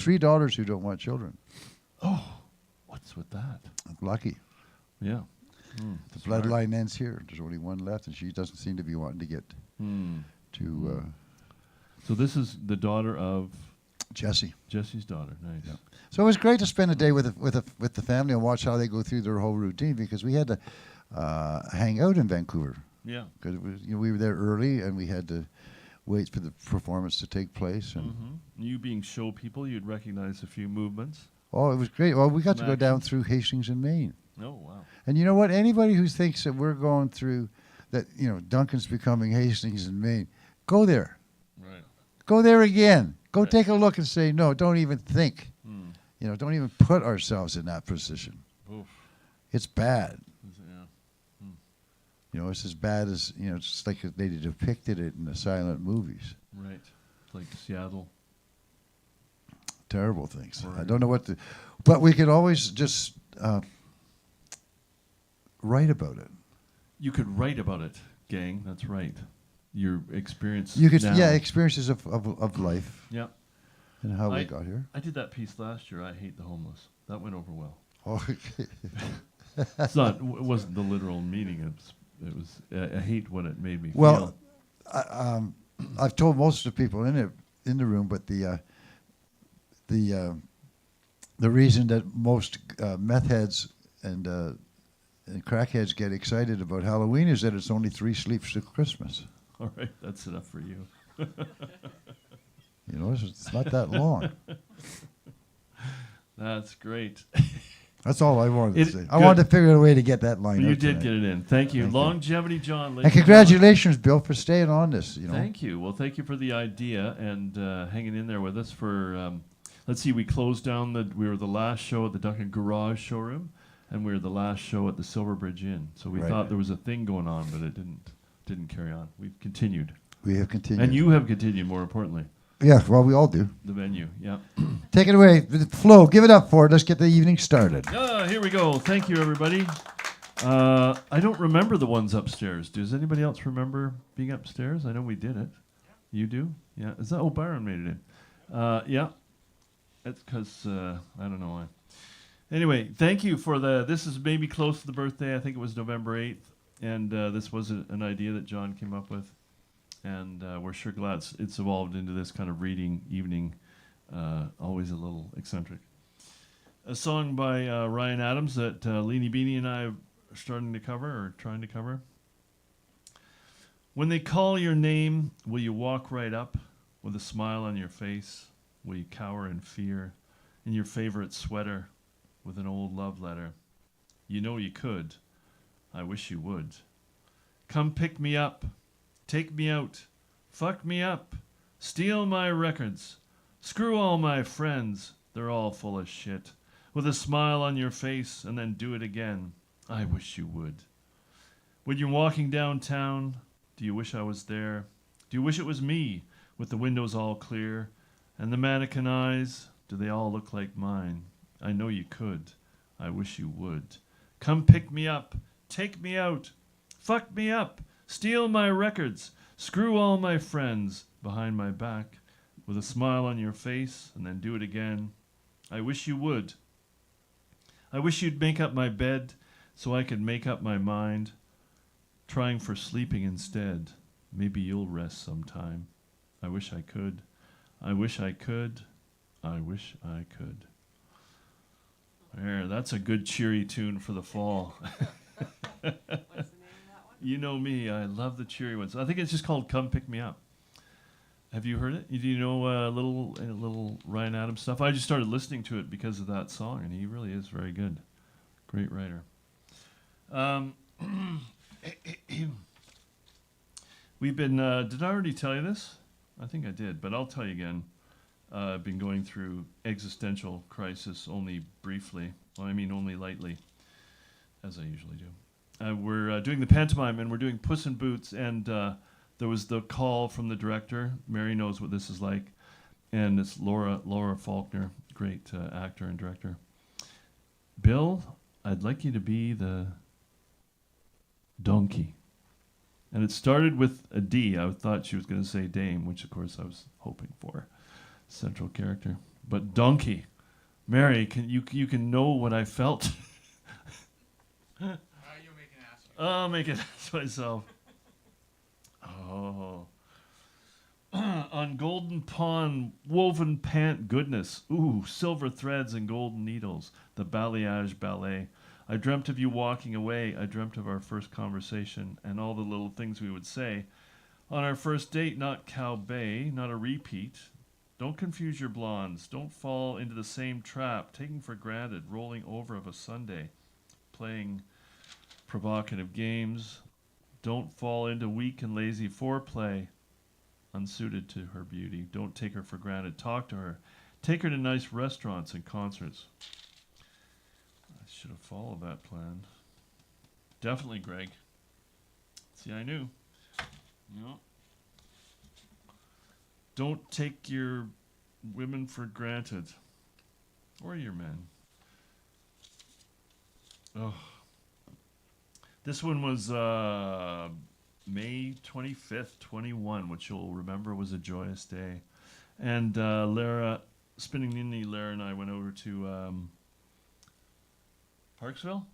3 daughters who don't want children. Oh, what's with that? Lucky. Yeah. The bloodline ends here. There's only one left, and she doesn't seem to be wanting to get to So this is the daughter of Jesse's daughter. Nice. Yeah. So it was great to spend a day with the family and watch how they go through their whole routine, because we had to hang out in Vancouver. Yeah. Because we were there early, and we had to wait for the performance to take place. And You being show people, you'd recognize a few movements. oh, it was great. Well, we got to Some go down action. through Hastings and Maine. Oh, wow. And you know what? Anybody who thinks that we're going through, that, Duncan's becoming Hastings and Maine, go there. Right. Go there again. Go Right. take a look and say, no, don't even think. Don't even put ourselves in that position. Oof. It's bad. Yeah. It's as bad as, it's like they depicted it in the silent movies. Right. Like Seattle. Terrible things. Right. I don't know what to, but we could always just write about it. You could write about it, gang. That's right. Your experience. You could, now. experiences of life. Yeah. And how we got here. I did that piece last year. I hate the homeless. That went over well. Oh, It's not. It wasn't the literal meaning. It was. I hate what it made me well, feel. I've told most of the people in the room, but the reason that most meth heads and crackheads get excited about Halloween is that it's only 3 sleeps to Christmas. All right, that's enough for you. It's not that long. That's great. That's all I wanted to say. I good. wanted to figure out a way to get that line You out did tonight. get it in. Thank you. Thank you. Longevity John. And congratulations, Bill, for staying on this. Thank you. Well, thank you for the idea and hanging in there with us for, let's see, we closed down, we were the last show at the Duncan Garage Showroom, and we were the last show at the Silverbridge Inn. So we Right. thought there was a thing going on, but it didn't carry on. We've continued. We have continued. And you have continued, more importantly. Yeah, well, we all do. The venue, yeah. Take it away. Flo, give it up for it. Let's get the evening started. Here we go. Thank you, everybody. I don't remember the ones upstairs. Does anybody else remember being upstairs? I know we did it. You do? Yeah. Is that? Oh, Byron made it in. Yeah. It's because I don't know why. Anyway, thank you for this is maybe close to the birthday. I think it was November 8th. And this was an idea that John came up with. And we're sure glad it's evolved into this kind of reading evening, always a little eccentric. A song by Ryan Adams that Leanie Beanie and I are starting to cover, or trying to cover. When they call your name, will you walk right up with a smile on your face? Will you cower in fear in your favorite sweater with an old love letter? You know you could. I wish you would. Come pick me up. Take me out, fuck me up, steal my records, screw all my friends, they're all full of shit, with a smile on your face and then do it again. I wish you would. When you're walking downtown, do you wish I was there? Do you wish it was me, with the windows all clear, and the mannequin eyes, do they all look like mine? I know you could. I wish you would. Come pick me up, take me out, fuck me up, steal my records, screw all my friends behind my back, with a smile on your face, and then do it again. I wish you would. I wish you'd make up my bed so I could make up my mind, trying for sleeping instead. Maybe you'll rest sometime. I wish I could. I wish I could. I wish I could. There, that's a good cheery tune for the fall. You know me, I love the cheery ones. I think it's just called Come Pick Me Up. Have you heard it? Do you know a little Ryan Adams stuff? I just started listening to it because of that song, and he really is very good. Great writer. We've been, did I already tell you this? I think I did, but I'll tell you again. I've been going through existential crisis only briefly. Well, I mean only lightly, as I usually do. We're doing the pantomime, and we're doing Puss in Boots, and there was the call from the director. Mary knows what this is like, and it's Laura Faulkner, great actor and director. Bill, I'd like you to be the donkey. And it started with a D. I thought she was going to say dame, which of course I was hoping for. Central character. But donkey, Mary, you can know what I felt. You'll make an ass of me. I'll make it ask myself. Oh. On golden pawn, woven pant goodness. Ooh, silver threads and golden needles. The balayage ballet. I dreamt of you walking away. I dreamt of our first conversation and all the little things we would say. On our first date, not Cow Bay, not a repeat. Don't confuse your blondes. Don't fall into the same trap, taking for granted, rolling over of a Sunday, playing provocative games. Don't fall into weak and lazy foreplay, unsuited to her beauty. Don't take her for granted. Talk to her. Take her to nice restaurants and concerts. I should have followed that plan. Definitely, Greg. See, I knew. No. Don't take your women for granted. Or your men. Oh. This one was May 25th, 21, which you'll remember was a joyous day. And Lara, Spinning Ninny, Lara and I went over to Parksville.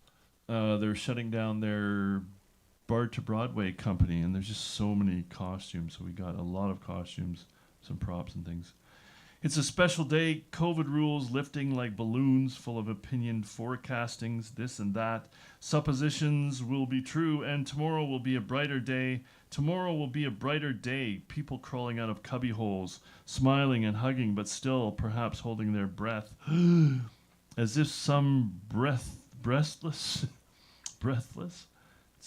They're shutting down their Bard to Broadway company, and there's just so many costumes. So we got a lot of costumes, some props and things. It's a special day. COVID rules lifting like balloons, full of opinioned forecastings, this and that. Suppositions will be true, and tomorrow will be a brighter day. Tomorrow will be a brighter day. People crawling out of cubby holes, smiling and hugging, but still perhaps holding their breath. As if some breathless?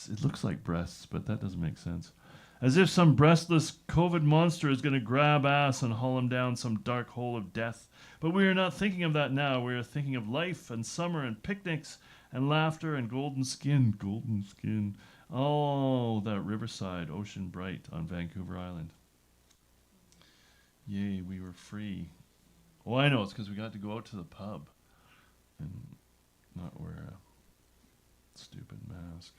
It looks like breasts, but that doesn't make sense. As if some breastless COVID monster is going to grab ass and haul him down some dark hole of death. But we are not thinking of that now. We are thinking of life and summer and picnics and laughter and golden skin. Golden skin. Oh, that riverside, ocean bright on Vancouver Island. Yay, we were free. Oh, I know. It's because we got to go out to the pub and not wear a stupid mask.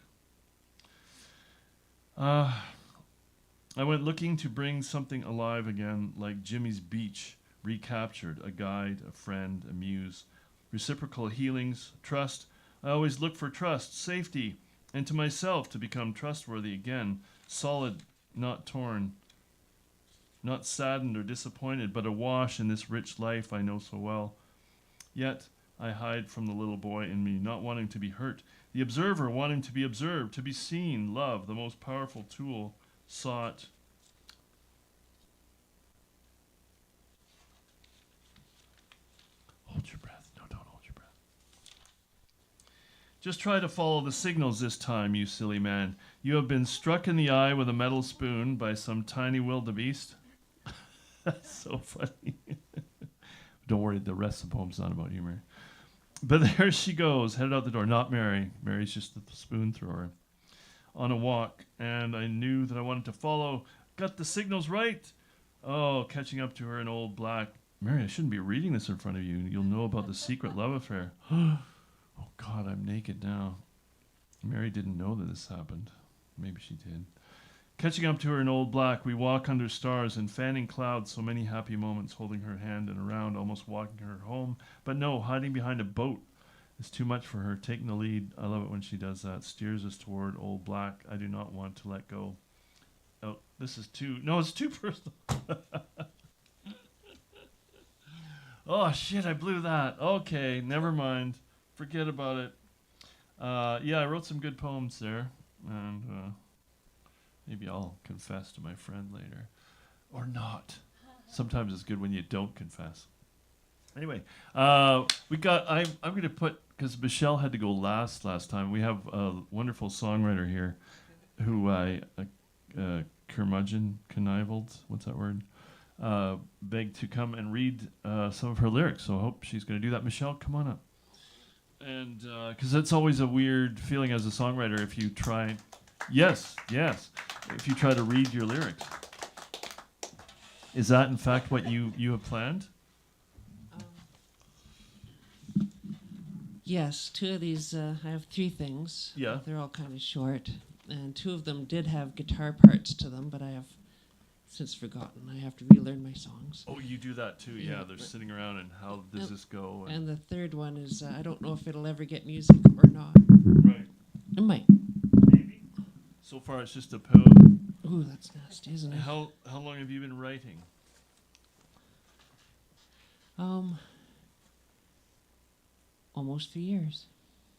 I went looking to bring something alive again, like Jimmy's Beach, recaptured, a guide, a friend, a muse, reciprocal healings, trust. I always look for trust, safety, and to myself to become trustworthy again, solid, not torn, not saddened or disappointed, but awash in this rich life I know so well. Yet I hide from the little boy in me, not wanting to be hurt, the observer wanting to be observed, to be seen, love, the most powerful tool, sought. Hold your breath. No, don't hold your breath. Just try to follow the signals this time, you silly man. You have been struck in the eye with a metal spoon by some tiny wildebeest. That's so funny. Don't worry, the rest of the poem's not about humor. But there she goes, headed out the door. Not Mary. Mary's just the spoon thrower. On a walk, and I knew that I wanted to follow. Got the signals right. Oh, catching up to her in old black. Mary, I shouldn't be reading this in front of you. You'll know about the secret love affair. Oh, God, I'm naked now. Mary didn't know that this happened. Maybe she did. Catching up to her in old black, we walk under stars and fanning clouds, so many happy moments, holding her hand and around, almost walking her home. But no, hiding behind a boat is too much for her. Taking the lead, I love it when she does that. Steers us toward old black. I do not want to let go. Oh, this is too... No, it's too personal. Oh, shit, I blew that. Okay, never mind. Forget about it. Yeah, I wrote some good poems there. And maybe I'll confess to my friend later. Or not. Sometimes it's good when you don't confess. Anyway, I'm going to put, because Michelle had to go last time, we have a wonderful songwriter here who I connived, what's that word? Begged to come and read some of her lyrics. So I hope she's going to do that. Michelle, come on up. And because it's always a weird feeling as a songwriter if you try, yes, if you try to read your lyrics. Is that in fact what you have planned? Yes, two of these, I have three things. Yeah. They're all kind of short. And two of them did have guitar parts to them, but I have since forgotten. I have to relearn my songs. Oh, you do that too. Yeah, Yeah. they're sitting around and how does this go? And the third one is I don't know if it'll ever get music or not. right. It might. Maybe. So far, it's just a poem. Ooh, that's nasty, isn't it? How long have you been writing? Almost 3 years.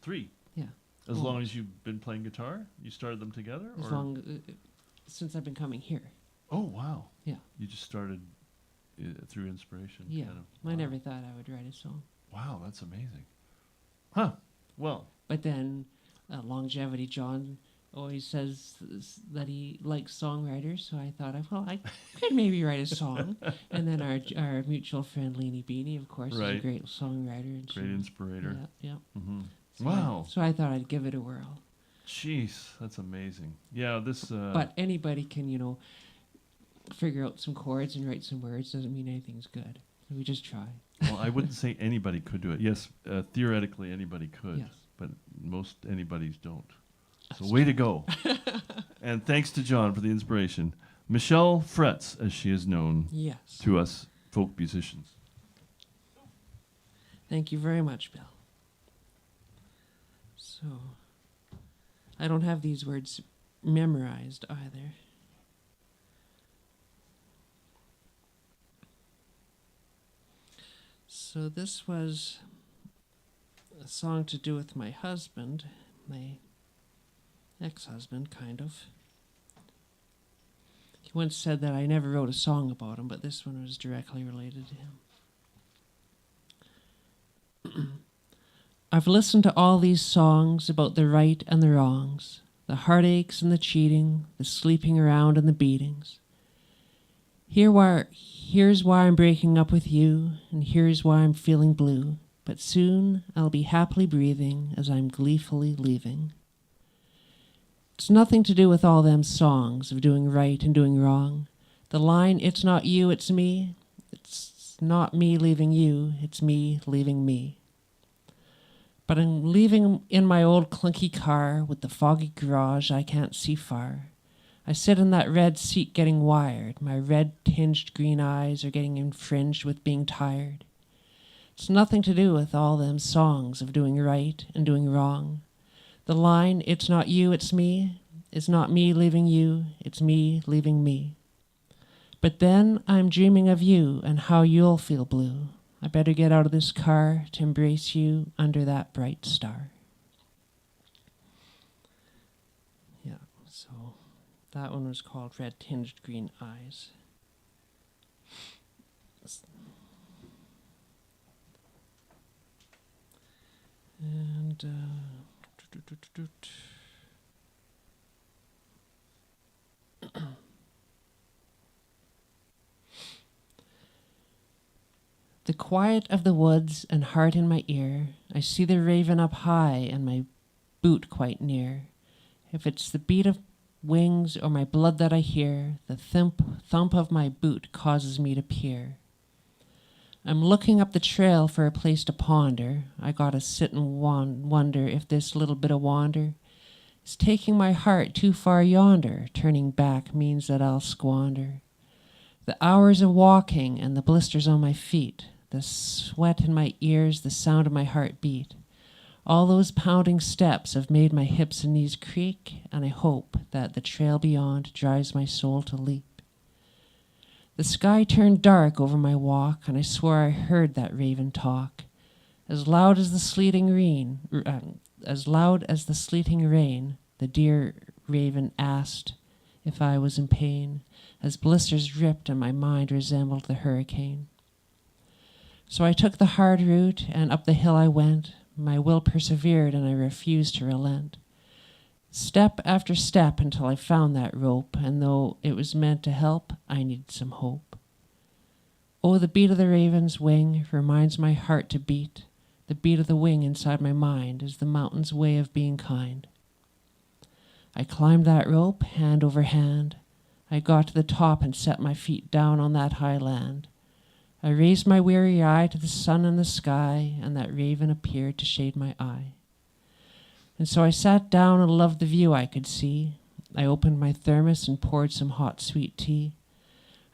3. Yeah. As Oh. long as you've been playing guitar, you started them together. As or? long since I've been coming here. Oh wow. Yeah. You just started through inspiration. Yeah. Kind of. I Wow. never thought I would write a song. Wow, that's amazing. Huh. Well. But then Longevity John always says that he likes songwriters, so I thought, well, I could maybe write a song. And then our mutual friend Leanie Beanie, of course, is a Right. great songwriter. And Great inspirator. Yeah. Mm-hmm. So Wow. so I thought I'd give it a whirl. Jeez, that's amazing. Yeah, this. But anybody can, figure out some chords and write some words. Doesn't mean anything's good. We just try. Well, I wouldn't say anybody could do it. Yes, theoretically anybody could, Yes. but most anybody's don't. So way to go. And thanks to John for the inspiration. Michelle Fretz, as she is known Yes. to us folk musicians. Thank you very much, Bill. So, I don't have these words memorized either. So this was a song to do with my husband, my ex-husband, kind of. He once said that I never wrote a song about him, but this one was directly related to him. I've listened to all these songs about the right and the wrongs, the heartaches and the cheating, the sleeping around and the beatings. Here's why I'm breaking up with you, and here's why I'm feeling blue, but soon I'll be happily breathing as I'm gleefully leaving. It's nothing to do with all them songs of doing right and doing wrong. The line, it's not you, it's me, it's not me leaving you, it's me leaving me. But I'm leaving in my old clunky car with the foggy garage I can't see far. I sit in that red seat getting wired. My red-tinged green eyes are getting infringed with being tired. It's nothing to do with all them songs of doing right and doing wrong. The line, it's not you, it's me, is not me leaving you, it's me leaving me. But then I'm dreaming of you and how you'll feel blue. I better get out of this car to embrace you under that bright star. Yeah, so that one was called Red Tinged Green Eyes. And the quiet of the woods and heart in my ear, I see the raven up high and my boot quite near. If it's the beat of wings or my blood that I hear, the thump of my boot causes me to peer. I'm looking up the trail for a place to ponder. I gotta sit and wonder if this little bit of wander is taking my heart too far yonder. Turning back means that I'll squander the hours of walking and the blisters on my feet, the sweat in my ears, the sound of my heart beat. All those pounding steps have made my hips and knees creak, and I hope that the trail beyond drives my soul to leap. The sky turned dark over my walk, and I swore I heard that raven talk. As loud as the sleeting rain, the dear raven asked if I was in pain, as blisters ripped and my mind resembled the hurricane. So I took the hard route, and up the hill I went. My will persevered, and I refused to relent. Step after step until I found that rope, and though it was meant to help, I needed some hope. Oh, the beat of the raven's wing reminds my heart to beat. The beat of the wing inside my mind is the mountain's way of being kind. I climbed that rope, hand over hand. I got to the top and set my feet down on that high land. I raised my weary eye to the sun and the sky, and that raven appeared to shade my eye. And so I sat down and loved the view I could see. I opened my thermos and poured some hot sweet tea.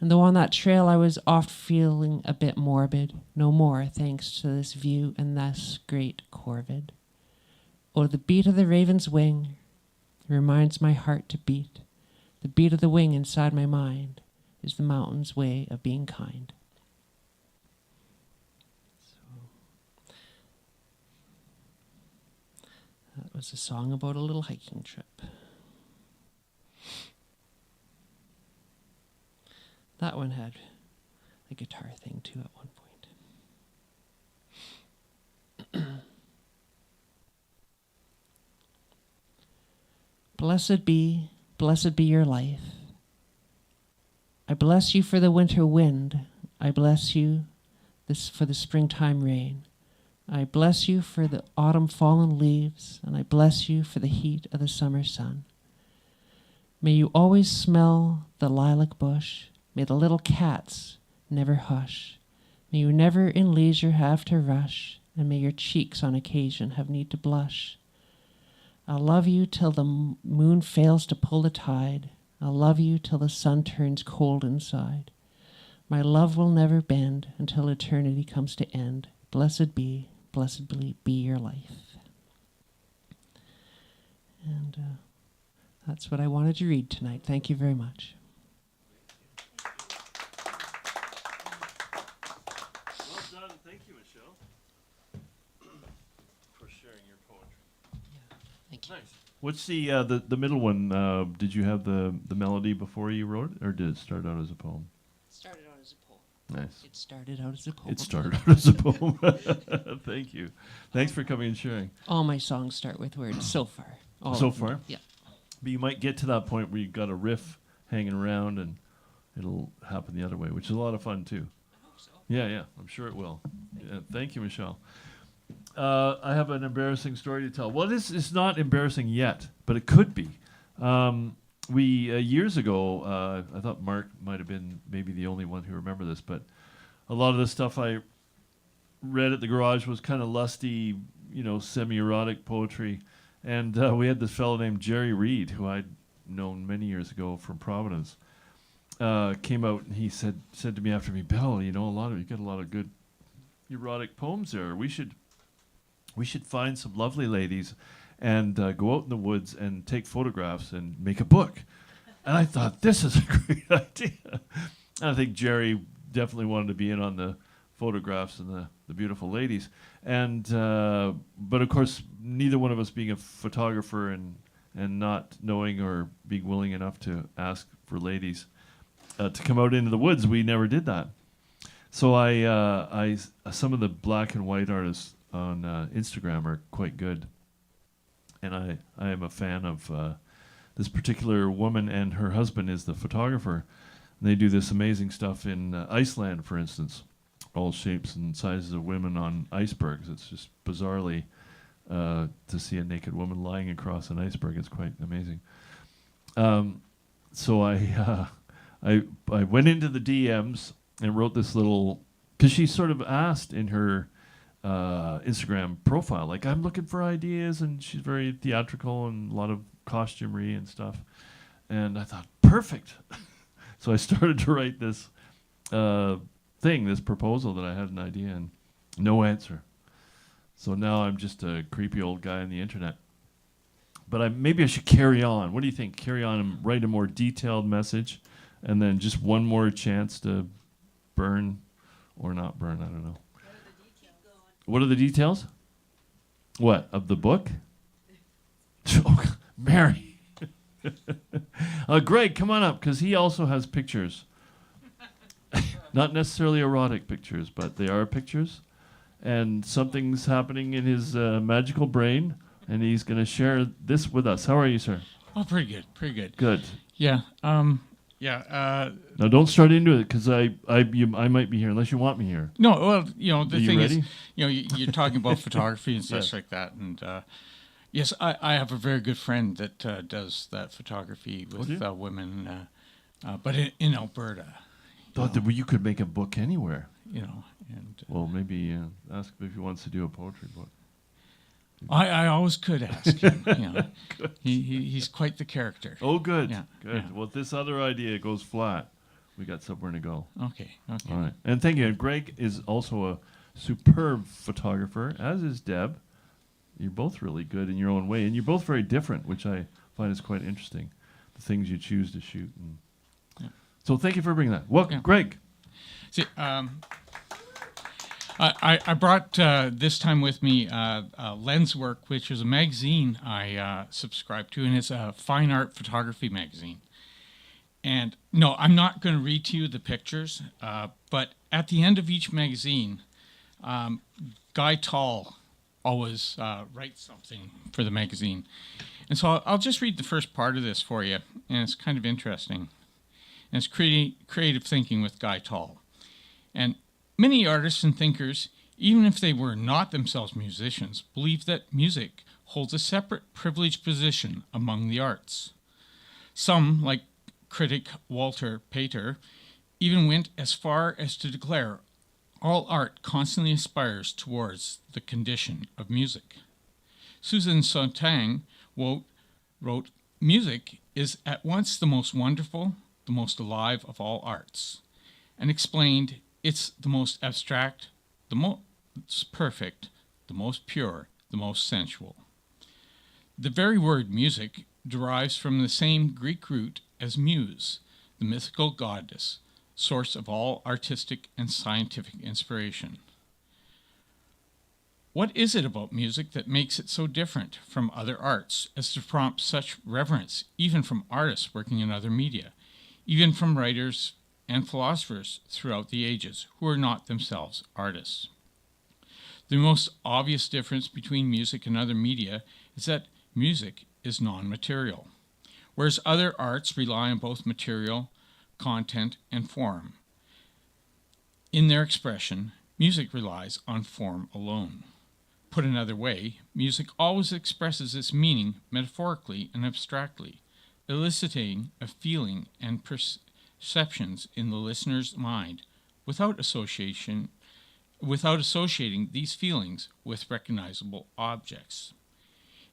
And though on that trail I was oft feeling a bit morbid, no more thanks to this view and this great corvid. Oh, the beat of the raven's wing reminds my heart to beat. The beat of the wing inside my mind is the mountain's way of being kind. So, that was a song about a little hiking trip. That one had a guitar thing too at one point. Blessed be your life. I bless you for the winter wind. I bless you for the springtime rain. I bless you for the autumn fallen leaves, and I bless you for the heat of the summer sun. May you always smell the lilac bush. May the little cats never hush. May you never in leisure have to rush, and may your cheeks on occasion have need to blush. I'll love you till the moon fails to pull the tide. I'll love you till the sun turns cold inside. My love will never bend until eternity comes to end. Blessed be your life. And that's what I wanted to read tonight. Thank you very much. Well done. Thank you, Michelle, for sharing your poetry. Thank you. Nice. What's the middle one? Did you have the melody before you wrote it, or did it start out as a poem? Started out as a poem. Nice. It started out as a poem. It started out as a poem. Thank you. Thanks for coming and sharing. All my songs start with words so far. All So of them. far? Yeah. But you might get to that point where you've got a riff hanging around and it'll happen the other way, which is a lot of fun too. I hope so. Yeah, I'm sure it will. Thank you, Michelle. I have an embarrassing story to tell. Well, it's not embarrassing yet, but it could be. We years ago, I thought Mark might have been maybe the only one who remember this, but a lot of the stuff I read at the garage was kind of lusty, semi-erotic poetry. And we had this fellow named Jerry Reed, who I'd known many years ago from Providence. Came out and he said to me after me, Bill, you got a lot of good erotic poems there. We should find some lovely ladies and go out in the woods and take photographs and make a book. And I thought, this is a great idea. And I think Jerry definitely wanted to be in on the photographs and the beautiful ladies. And but of course, neither one of us being a photographer and not knowing or being willing enough to ask for ladies to come out into the woods, we never did that. So I some of the black and white artists on Instagram are quite good. And I am a fan of this particular woman, and her husband is the photographer. And they do this amazing stuff in Iceland, for instance, all shapes and sizes of women on icebergs. It's just bizarrely to see a naked woman lying across an iceberg. It's quite amazing. So I went into the DMs and wrote this little, because she sort of asked in her Instagram profile, like, I'm looking for ideas, and she's very theatrical and a lot of costumery and stuff. And I thought, perfect. So I started to write this this proposal that I had an idea, and no answer. So now I'm just a creepy old guy on the internet. But maybe I should carry on. What do you think? Carry on and write a more detailed message, and then just one more chance to burn or not burn. I don't know. What are the details? What, of the book? Oh, Mary. Greg, come on up, because he also has pictures. Not necessarily erotic pictures, but they are pictures. And something's happening in his magical brain, and he's going to share this with us. How are you, sir? Oh, pretty good, pretty good. Good. Yeah. Now, don't start into it, because I might be here, unless you want me here. No, well, the Are you thing ready? is, you're talking about photography and such Yes. like that, and yes, I have a very good friend that does that photography with you? women, but in Alberta. Thought that you could make a book anywhere. And Well, maybe ask him if he wants to do a poetry book. I always could ask him. He's quite the character. Oh, good. Yeah, Good. yeah. Well, if this other idea goes flat, we got somewhere to go. Okay. All right. And thank you. And Greg is also a superb photographer, as is Deb. You're both really good in your own way, and you're both very different, which I find is quite interesting, the things you choose to shoot. And so thank you for bringing that. Welcome, Greg. See, I brought this time with me Lens Work, which is a magazine I subscribe to, and it's a fine art photography magazine. And no, I'm not going to read to you the pictures, but at the end of each magazine, Guy Tall always writes something for the magazine. And so I'll just read the first part of this for you, and it's kind of interesting. And it's creative thinking with Guy Tall. And many artists and thinkers, even if they were not themselves musicians, believe that music holds a separate privileged position among the arts. Some, like critic Walter Pater, even went as far as to declare all art constantly aspires towards the condition of music. Susan Sontag wrote, "Music is at once the most wonderful, the most alive of all arts," and explained it's the most abstract, the most perfect, the most pure, the most sensual. The very word music derives from the same Greek root as muse, the mythical goddess, source of all artistic and scientific inspiration. What is it about music that makes it so different from other arts as to prompt such reverence even from artists working in other media, even from writers and philosophers throughout the ages who are not themselves artists? The most obvious difference between music and other media is that music is non-material, whereas other arts rely on both material, content, and form. In their expression, music relies on form alone. Put another way, music always expresses its meaning metaphorically and abstractly, eliciting a feeling and perceptions in the listener's mind without associating these feelings with recognizable objects.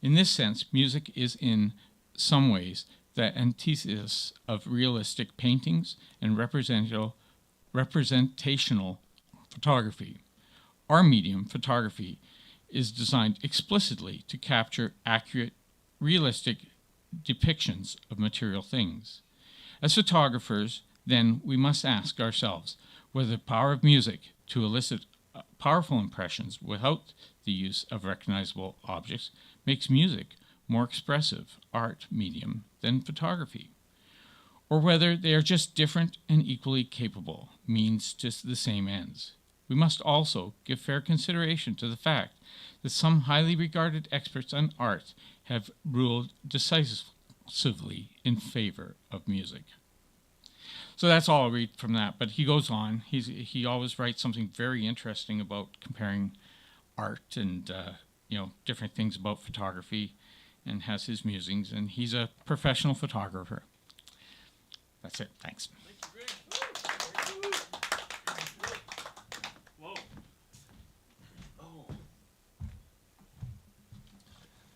In this sense, music is in some ways the antithesis of realistic paintings and representational photography. Our medium, photography, is designed explicitly to capture accurate, realistic depictions of material things. As photographers, then, we must ask ourselves whether the power of music to elicit powerful impressions without the use of recognizable objects makes music more expressive art medium than photography, or whether they are just different and equally capable means to the same ends. We must also give fair consideration to the fact that some highly regarded experts on art have ruled decisively in favor of music. So that's all I'll read from that, but he goes on. He always writes something very interesting about comparing art and different things about photography, and has his musings, and he's a professional photographer. That's it. Thanks.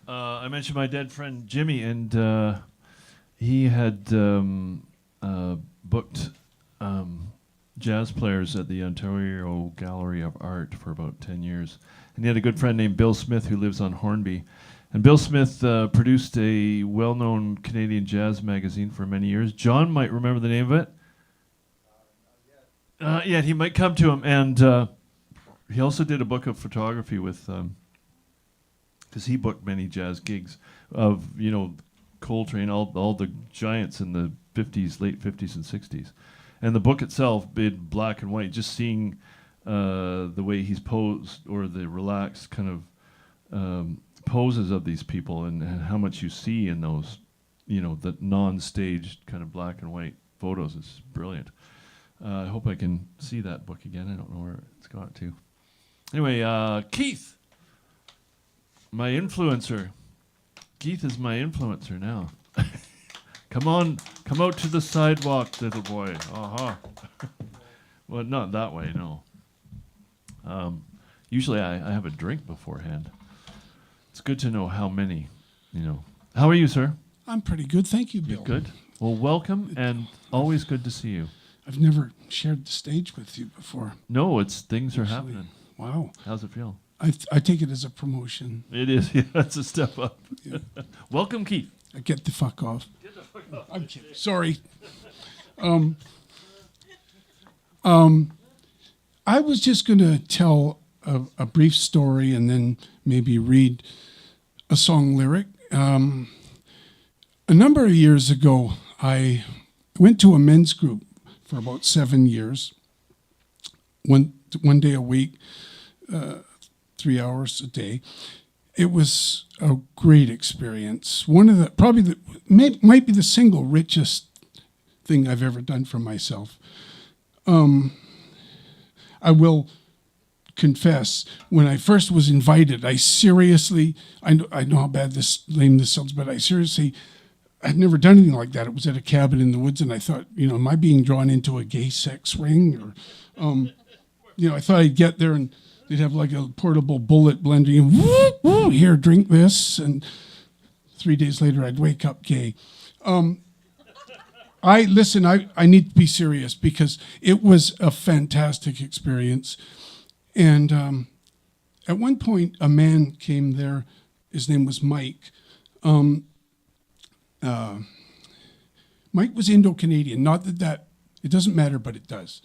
I mentioned my dead friend Jimmy, and he had booked jazz players at the Ontario Gallery of Art for about 10 years. And he had a good friend named Bill Smith who lives on Hornby. And Bill Smith produced a well-known Canadian jazz magazine for many years. John might remember the name of it. Yeah, he might come to him. And he also did a book of photography with, because he booked many jazz gigs of, Coltrane, all the giants in the 50s, late 50s and 60s. And the book itself, in black and white, just seeing the way he's posed, or the relaxed kind of poses of these people, and how much you see in those, the non-staged kind of black and white photos is brilliant. I hope I can see that book again. I don't know where it's got to. Anyway, Keith, my influencer. Keith is my influencer now. Come out to the sidewalk, little boy. Well, not that way, no. Usually I have a drink beforehand. It's good to know how many, How are you, sir? I'm pretty good, thank you, Bill. Good. Well, welcome, and always good to see you. I've never shared the stage with you before. No, things are Actually, happening. Wow. How's it feel? I take it as a promotion. It is. Yeah, it's a step up. Yeah. Welcome, Keith. Get the fuck off. I'm kidding. Sorry. I was just going to tell a brief story and then maybe read a song lyric. A number of years ago, I went to a men's group for about 7 years, one day a week, 3 hours a day. It was a great experience. One of the might be the single richest thing I've ever done for myself. I will confess, when I first was invited, I know how lame this sounds, but I'd never done anything like that. It was at a cabin in the woods, and I thought, am I being drawn into a gay sex ring? Or, I thought I'd get there and they'd have like a portable bullet blender, and woo, woo, here, drink this. And 3 days later, I'd wake up gay. I need to be serious because it was a fantastic experience. And at one point, a man came there. His name was Mike. Mike was Indo-Canadian. Not that it doesn't matter, but it does.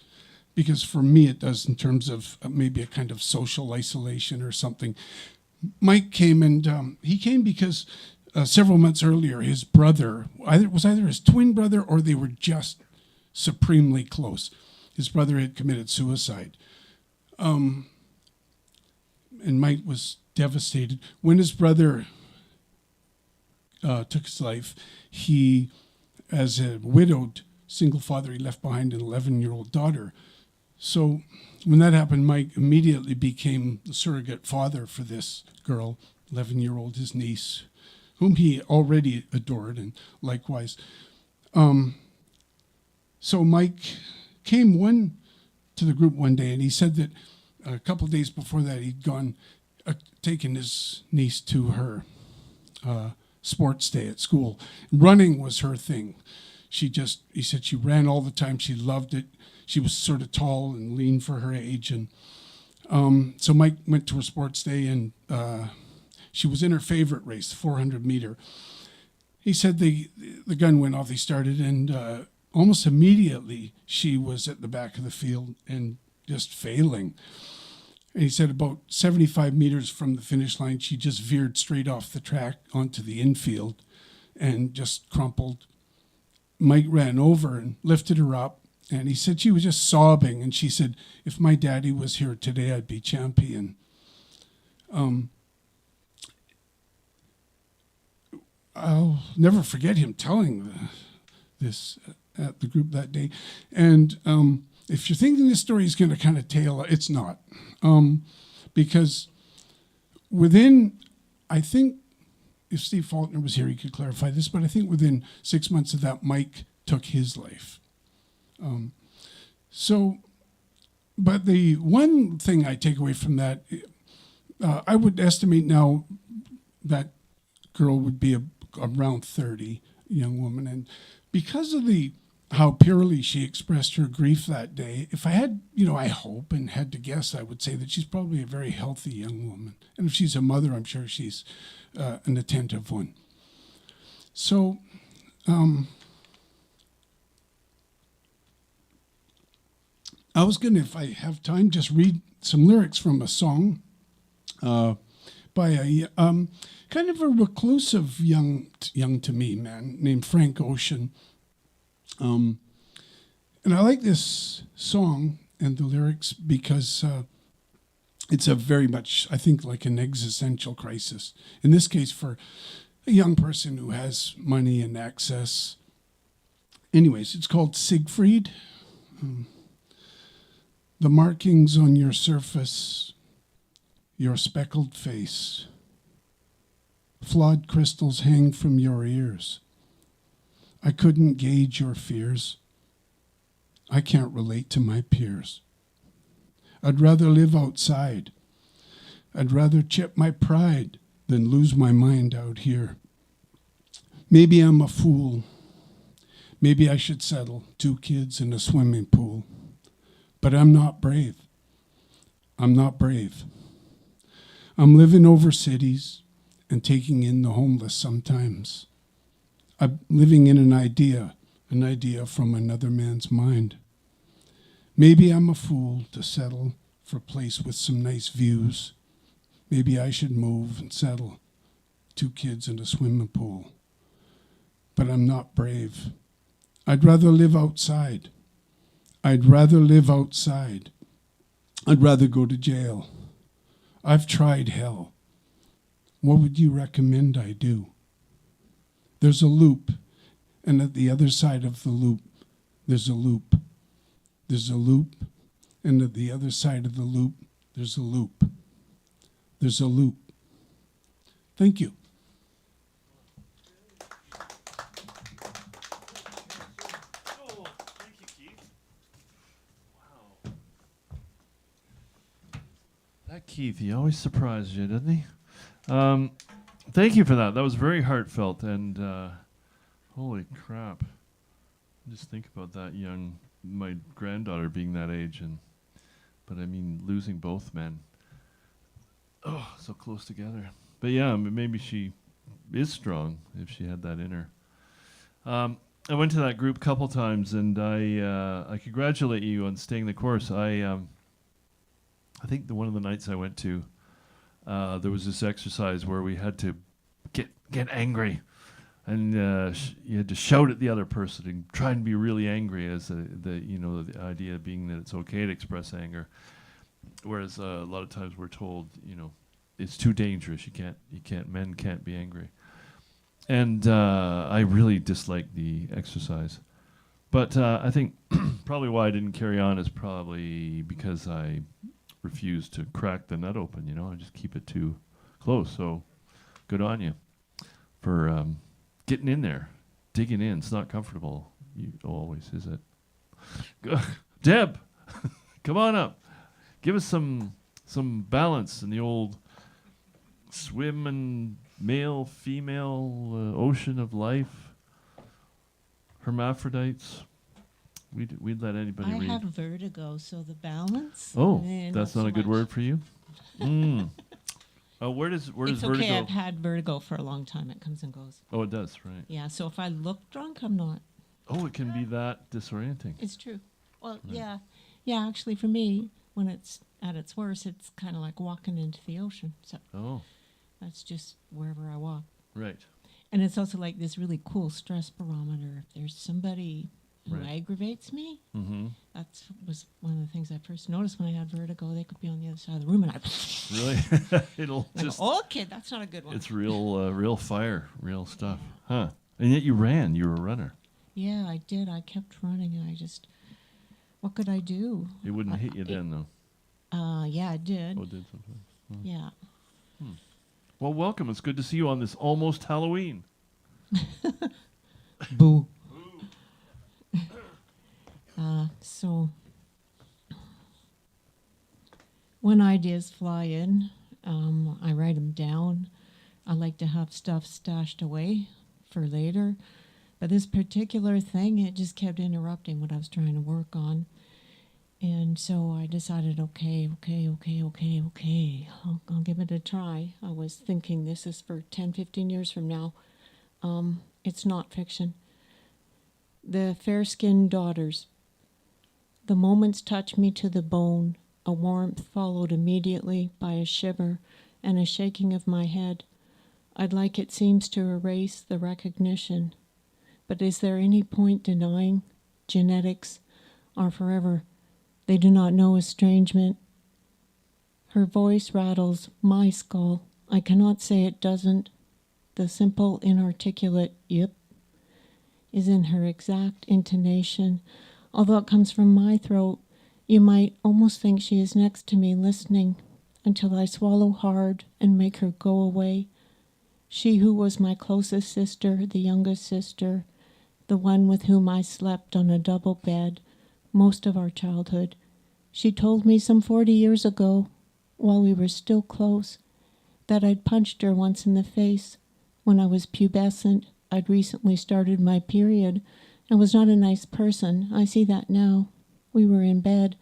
Because for me, it does in terms of maybe a kind of social isolation or something. Mike came, and he came because several months earlier, his brother, was either his twin brother or they were just supremely close. His brother had committed suicide. And Mike was devastated. When his brother took his life, he, as a widowed single father, he left behind an 11-year-old daughter. So when that happened, Mike immediately became the surrogate father for this girl, 11-year-old, his niece, whom he already adored, and likewise. So Mike came to the group one day, and he said that a couple of days before that, he'd taken his niece to her sports day at school. Running was her thing. He said she ran all the time. She loved it. She was sort of tall and lean for her age. And so Mike went to her sports day, and she was in her favorite race, 400 meter. He said the gun went off. He started, and almost immediately she was at the back of the field and just failing. And he said about 75 meters from the finish line, she just veered straight off the track onto the infield and just crumpled. Mike ran over and lifted her up, and he said she was just sobbing. And she said, "If my daddy was here today, I'd be champion." I'll never forget him telling this at the group that day. And if you're thinking this story is going to kind of tail, it's not. Because I think, if Steve Faulkner was here, he could clarify this, but I think within 6 months of that, Mike took his life. But the one thing I take away from that, I would estimate now that girl would be around 30, young woman. And because of how purely she expressed her grief that day, if I had, I hope and had to guess, I would say that she's probably a very healthy young woman. And if she's a mother, I'm sure she's an attentive one. So, I was going to, if I have time, just read some lyrics from a song by a kind of a reclusive young to me man named Frank Ocean. And I like this song and the lyrics because it's a very much, I think, like an existential crisis. In this case, for a young person who has money and access. Anyways, it's called Siegfried. The markings on your surface, your speckled face, flawed crystals hang from your ears. I couldn't gauge your fears. I can't relate to my peers. I'd rather live outside. I'd rather chip my pride than lose my mind out here. Maybe I'm a fool. Maybe I should settle, 2 kids in a swimming pool. But I'm not brave. I'm not brave. I'm living over cities and taking in the homeless sometimes. I'm living in an idea from another man's mind. Maybe I'm a fool to settle for a place with some nice views. Maybe I should move and settle, 2 kids in a swimming pool. But I'm not brave. I'd rather live outside. I'd rather live outside. I'd rather go to jail. I've tried hell. What would you recommend I do? There's a loop, and at the other side of the loop, there's a loop. There's a loop, and at the other side of the loop, there's a loop. There's a loop. Thank you. Oh, thank you, Keith. Wow. That Keith, he always surprises you, doesn't he? Thank you for that. That was very heartfelt, and holy crap. Just think about that my granddaughter being that age, but I mean, losing both men. Oh, so close together. But yeah, maybe she is strong if she had that in her. I went to that group a couple times, and I congratulate you on staying the course. I think one of the nights I went to, there was this exercise where we had to get angry, and you had to shout at the other person and try and be really angry, as the idea being that it's okay to express anger, whereas a lot of times we're told it's too dangerous. Men can't be angry, and I really disliked the exercise. But I think probably why I didn't carry on is probably because I refused to crack the nut open. I just keep it too close. So good on you for getting in there, digging in. It's not comfortable. Always, is it? Deb, come on up. Give us some balance in the old swim and male, female ocean of life. Hermaphrodites. We'd let anybody read. I have vertigo, so the balance. Oh, that's not a good word for you? Where does It's vertigo? okay, I've had vertigo for a long time. It comes and goes. Oh, it does, right. Yeah, so if I look drunk, I'm not. Oh, it can be that disorienting. It's true. Well, yeah. Yeah, actually, for me, when it's at its worst, it's kind of like walking into the ocean. So Oh, that's just wherever I walk. right. And it's also like this really cool stress barometer. If there's somebody who Right. aggravates me, Mm-hmm. that was one of the things I first noticed when I had vertigo. They could be on the other side of the room, and I Really? It'll I go, just. oh, okay, that's not a good one. It's real fire, real stuff, huh? And yet you ran. You were a runner. Yeah, I did. I kept running, and I just, what could I do? It wouldn't hit you then, though. Yeah, I did. Oh, it did sometimes. Oh. Yeah. Well, welcome. It's good to see you on this almost Halloween. Boo. So, when ideas fly in, I write them down. I like to have stuff stashed away for later. But this particular thing, it just kept interrupting what I was trying to work on. And so I decided, okay, I'll give it a try. I was thinking this is for 10, 15 years from now. It's not fiction. The fair-skinned daughters. The moments touched me to the bone. A warmth followed immediately by a shiver and a shaking of my head. I'd like it seems to erase the recognition. But is there any point denying? Genetics are forever. They do not know estrangement. Her voice rattles my skull. I cannot say it doesn't. The simple, inarticulate yip is in her exact intonation. Although it comes from my throat, you might almost think she is next to me listening until I swallow hard and make her go away. She who was my closest sister, the youngest sister, the one with whom I slept on a double bed most of our childhood. She told me some 40 years ago, while we were still close, that I'd punched her once in the face. When I was pubescent, I'd recently started my period, I was not a nice person. I see that now. We were in bed,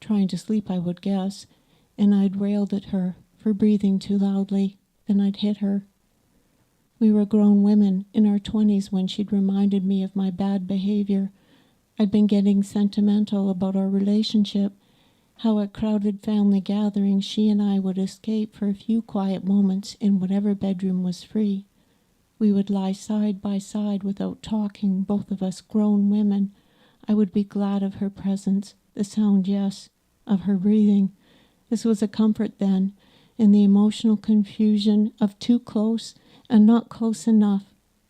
trying to sleep, I would guess, and I'd railed at her for breathing too loudly. Then I'd hit her. We were grown women in our 20s when she'd reminded me of my bad behavior. I'd been getting sentimental about our relationship, how at crowded family gatherings she and I would escape for a few quiet moments in whatever bedroom was free. We would lie side by side without talking, both of us grown women. I would be glad of her presence, the sound, yes, of her breathing. This was a comfort then, in the emotional confusion of too close and not close enough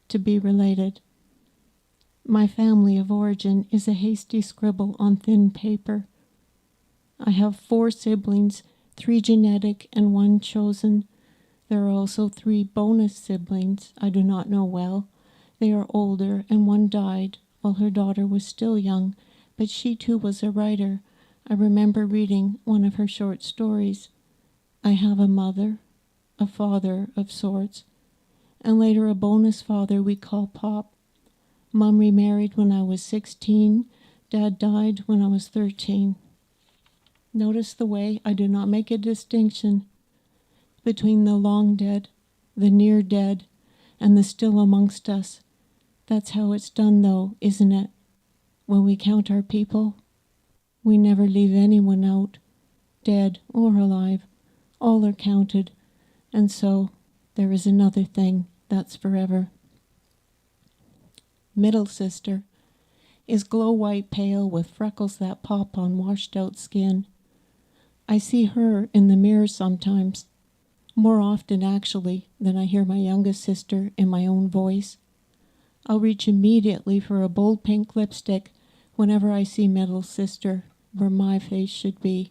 to be related. My family of origin is a hasty scribble on thin paper. I have 4 siblings, 3 genetic and 1 chosen. There are also 3 bonus siblings I do not know well. They are older, and one died while her daughter was still young, but she too was a writer. I remember reading one of her short stories. I have a mother, a father of sorts, and later a bonus father we call Pop. Mom remarried when I was 16. Dad died when I was 13. Notice the way I do not make a distinction between the long dead, the near dead, and the still amongst us. That's how it's done, though, isn't it? When we count our people, we never leave anyone out, dead or alive. All are counted, and so there is another thing that's forever. Middle sister is glow-white pale with freckles that pop on washed-out skin. I see her in the mirror sometimes, more often actually than I hear my youngest sister in my own voice. I'll reach immediately for a bold pink lipstick whenever I see middle sister where my face should be.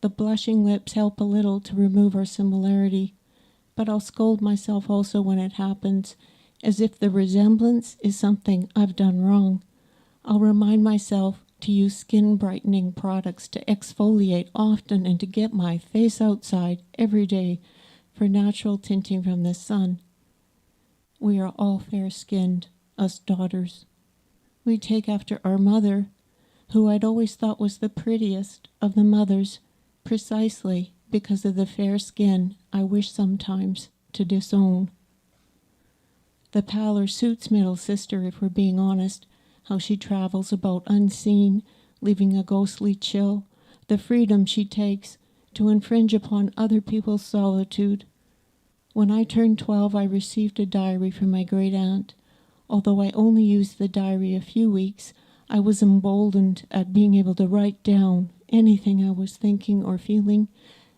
The blushing lips help a little to remove our similarity, but I'll scold myself also when it happens, as if the resemblance is something I've done wrong. I'll remind myself to use skin brightening products to exfoliate often and to get my face outside every day for natural tinting from the sun. We are all fair-skinned, us daughters. We take after our mother, who I'd always thought was the prettiest of the mothers, precisely because of the fair skin I wish sometimes to disown. The pallor suits middle sister, if we're being honest, how she travels about unseen, leaving a ghostly chill, the freedom she takes to infringe upon other people's solitude. When I turned 12, I received a diary from my great-aunt. Although I only used the diary a few weeks, I was emboldened at being able to write down anything I was thinking or feeling,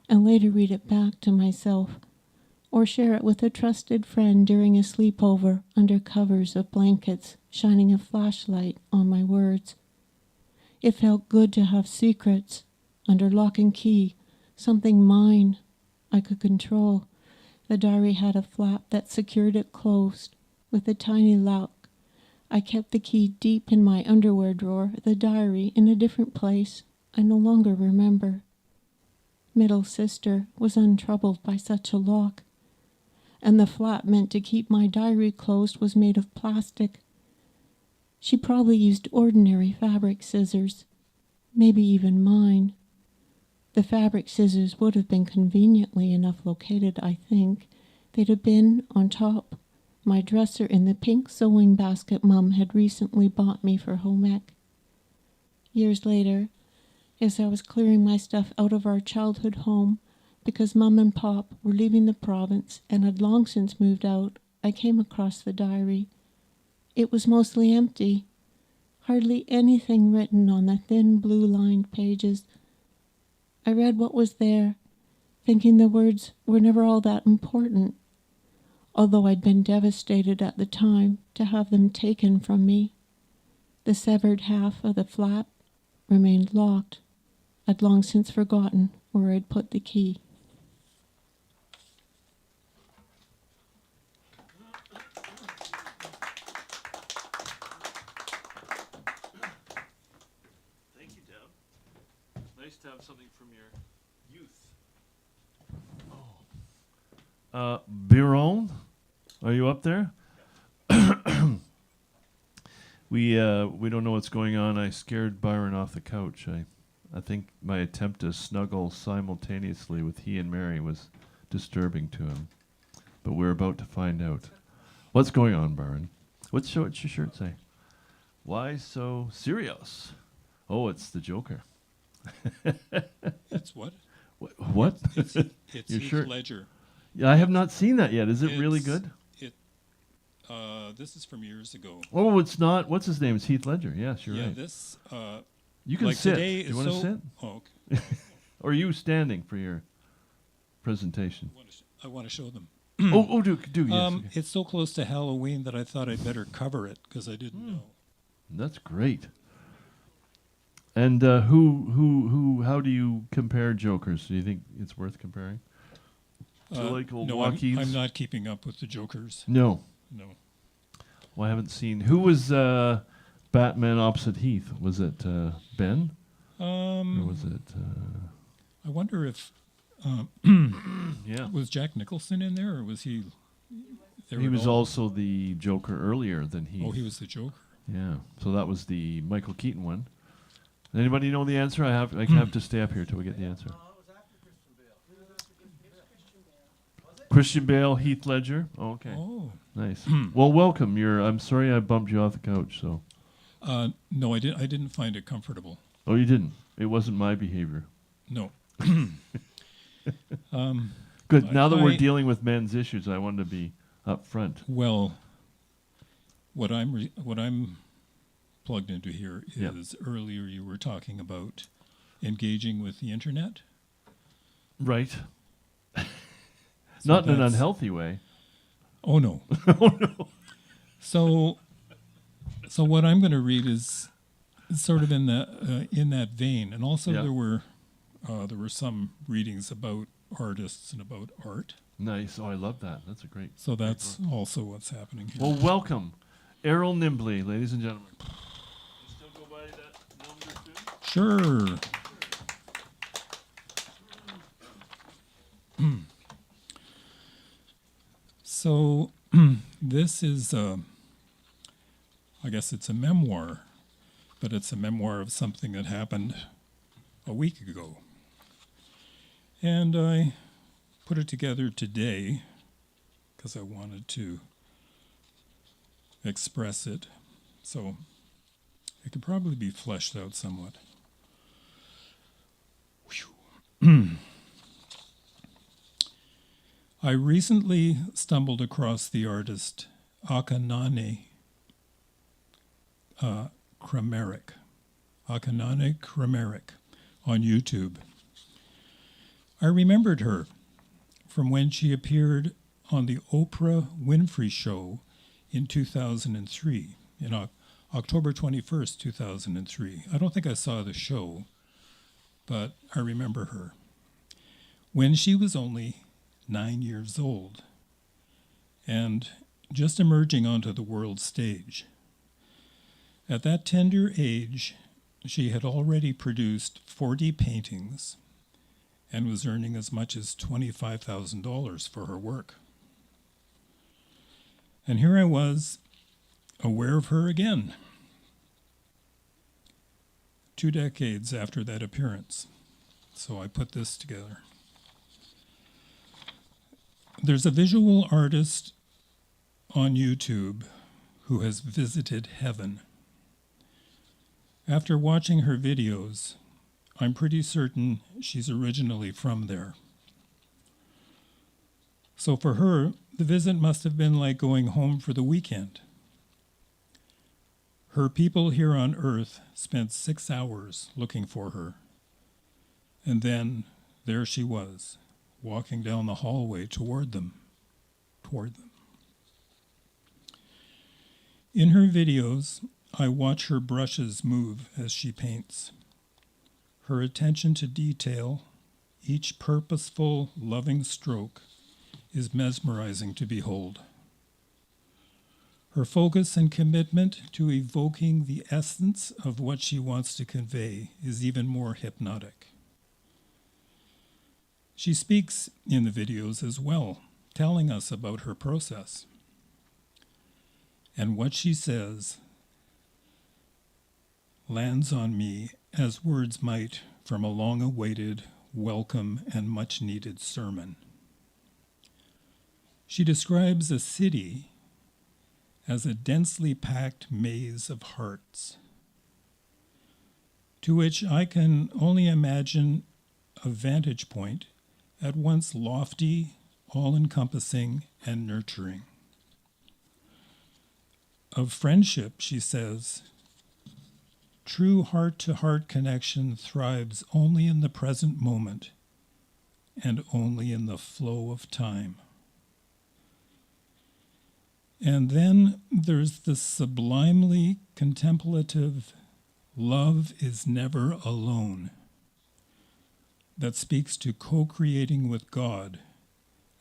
and later read it back to myself, or share it with a trusted friend during a sleepover under covers of blankets, shining a flashlight on my words. It felt good to have secrets under lock and key, something mine I could control. The diary had a flap that secured it closed with a tiny lock. I kept the key deep in my underwear drawer, the diary in a different place I no longer remember. Middle sister was untroubled by such a lock, and the flap meant to keep my diary closed was made of plastic. She probably used ordinary fabric scissors, maybe even mine. The fabric scissors would have been conveniently enough located, I think. They'd have been on top my dresser in the pink sewing basket Mum had recently bought me for home ec. Years later, as I was clearing my stuff out of our childhood home, because Mum and Pop were leaving the province and had long since moved out, I came across the diary. It was mostly empty, hardly anything written on the thin blue-lined pages. I read what was there, thinking the words were never all that important, although I'd been devastated at the time to have them taken from me. The severed half of the flap remained locked. I'd long since forgotten where I'd put the key. Thank you, Deb. Nice to have something from your youth. Biron, are you up there? We don't know what's going on. I scared Byron off the couch. I think my attempt to snuggle simultaneously with he and Mary was disturbing to him. But we're about to find out. What's going on, Byron? What's your shirt say? Why so serious? Oh, it's the Joker. It's what? What? It's Your Heath shirt. Ledger. Yeah, I have not seen that yet. Is it really It's- good? This is from years ago. Oh, it's not. What's his name? It's Heath Ledger. Yes, you're yeah, right. this You can like sit. today Do you is want to so. sit? Oh, okay. Or are you standing for your presentation? I want to show them. do yes. Okay. It's so close to Halloween that I thought I'd better cover it because I didn't know. That's great. And how do you compare Jokers? Do you think it's worth comparing? Do you like old no, Joaquin's? I'm not keeping up with the Jokers. No. No. Well, I haven't seen. Who was Batman opposite Heath? Was it Ben? Or was it? I wonder if Yeah. was Jack Nicholson in there or was he? There He at was all? also the Joker earlier than Heath. Oh, he was the Joker. Yeah. So that was the Michael Keaton one. Anybody know the answer? I have to stay up here till we get the answer. Christian Bale, Heath Ledger. Oh, okay. Oh. Nice. Well, welcome. I'm sorry I bumped you off the couch. So. No, I didn't find it comfortable. Oh, you didn't. It wasn't my behavior. No. Good. Now that we're I- dealing with men's issues, I wanted to be up front. Well, what I'm plugged into here Yep. is earlier you were talking about engaging with the internet. Right. So Not in an that's- unhealthy way. Oh no. Oh no. So what I'm going to read is sort of in that vein, and also Yeah. there were some readings about artists and about art. Nice. Oh, I love that. That's a great. So that's also what's happening here. Well, welcome, Errol Nimbley, ladies and gentlemen. You still go by that number too? Sure. So this is, I guess it's a memoir, but it's a memoir of something that happened a week ago. And I put it together today because I wanted to express it. So it could probably be fleshed out somewhat. I recently stumbled across the artist Akanane Krameric. Akanane Krameric on YouTube. I remembered her from when she appeared on the Oprah Winfrey Show in 2003, in October 21st, 2003. I don't think I saw the show, but I remember her. When she was only 9 years old and just emerging onto the world stage. At that tender age, she had already produced 40 paintings and was earning as much as $25,000 for her work. And here I was, aware of her again, 2 decades after that appearance. So I put this together. There's a visual artist on YouTube who has visited heaven. After watching her videos, I'm pretty certain she's originally from there. So for her, the visit must have been like going home for the weekend. Her people here on Earth spent 6 hours looking for her. And then there she was, walking down the hallway toward them. In her videos, I watch her brushes move as she paints. Her attention to detail, each purposeful, loving stroke, is mesmerizing to behold. Her focus and commitment to evoking the essence of what she wants to convey is even more hypnotic. She speaks in the videos as well, telling us about her process. And what she says lands on me as words might from a long-awaited, welcome, and much-needed sermon. She describes a city as a densely packed maze of hearts, to which I can only imagine a vantage point at once lofty, all-encompassing, and nurturing. Of friendship, she says, true heart-to-heart connection thrives only in the present moment and only in the flow of time. And then there's the sublimely contemplative love is never alone that speaks to co-creating with God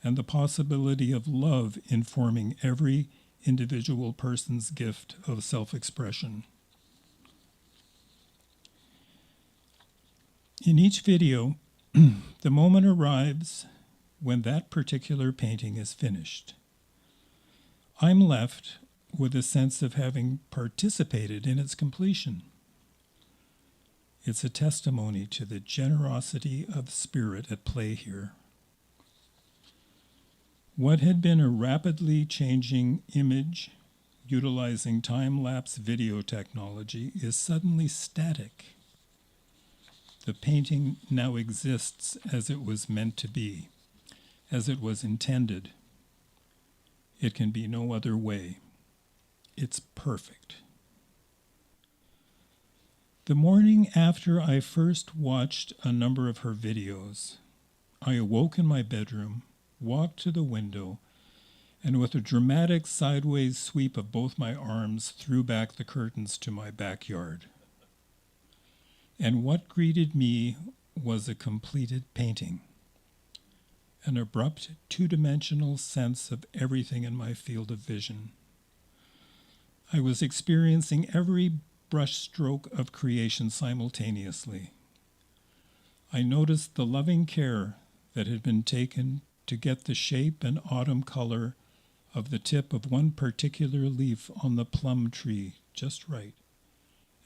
and the possibility of love informing every individual person's gift of self-expression. In each video, the moment arrives when that particular painting is finished. I'm left with a sense of having participated in its completion. It's a testimony to the generosity of spirit at play here. What had been a rapidly changing image utilizing time-lapse video technology is suddenly static. The painting now exists as it was meant to be, as it was intended. It can be no other way. It's perfect. The morning after I first watched a number of her videos, I awoke in my bedroom, walked to the window, and with a dramatic sideways sweep of both my arms, threw back the curtains to my backyard. And what greeted me was a completed painting, an abrupt two-dimensional sense of everything in my field of vision. I was experiencing every brushstroke of creation simultaneously. I noticed the loving care that had been taken to get the shape and autumn color of the tip of one particular leaf on the plum tree just right,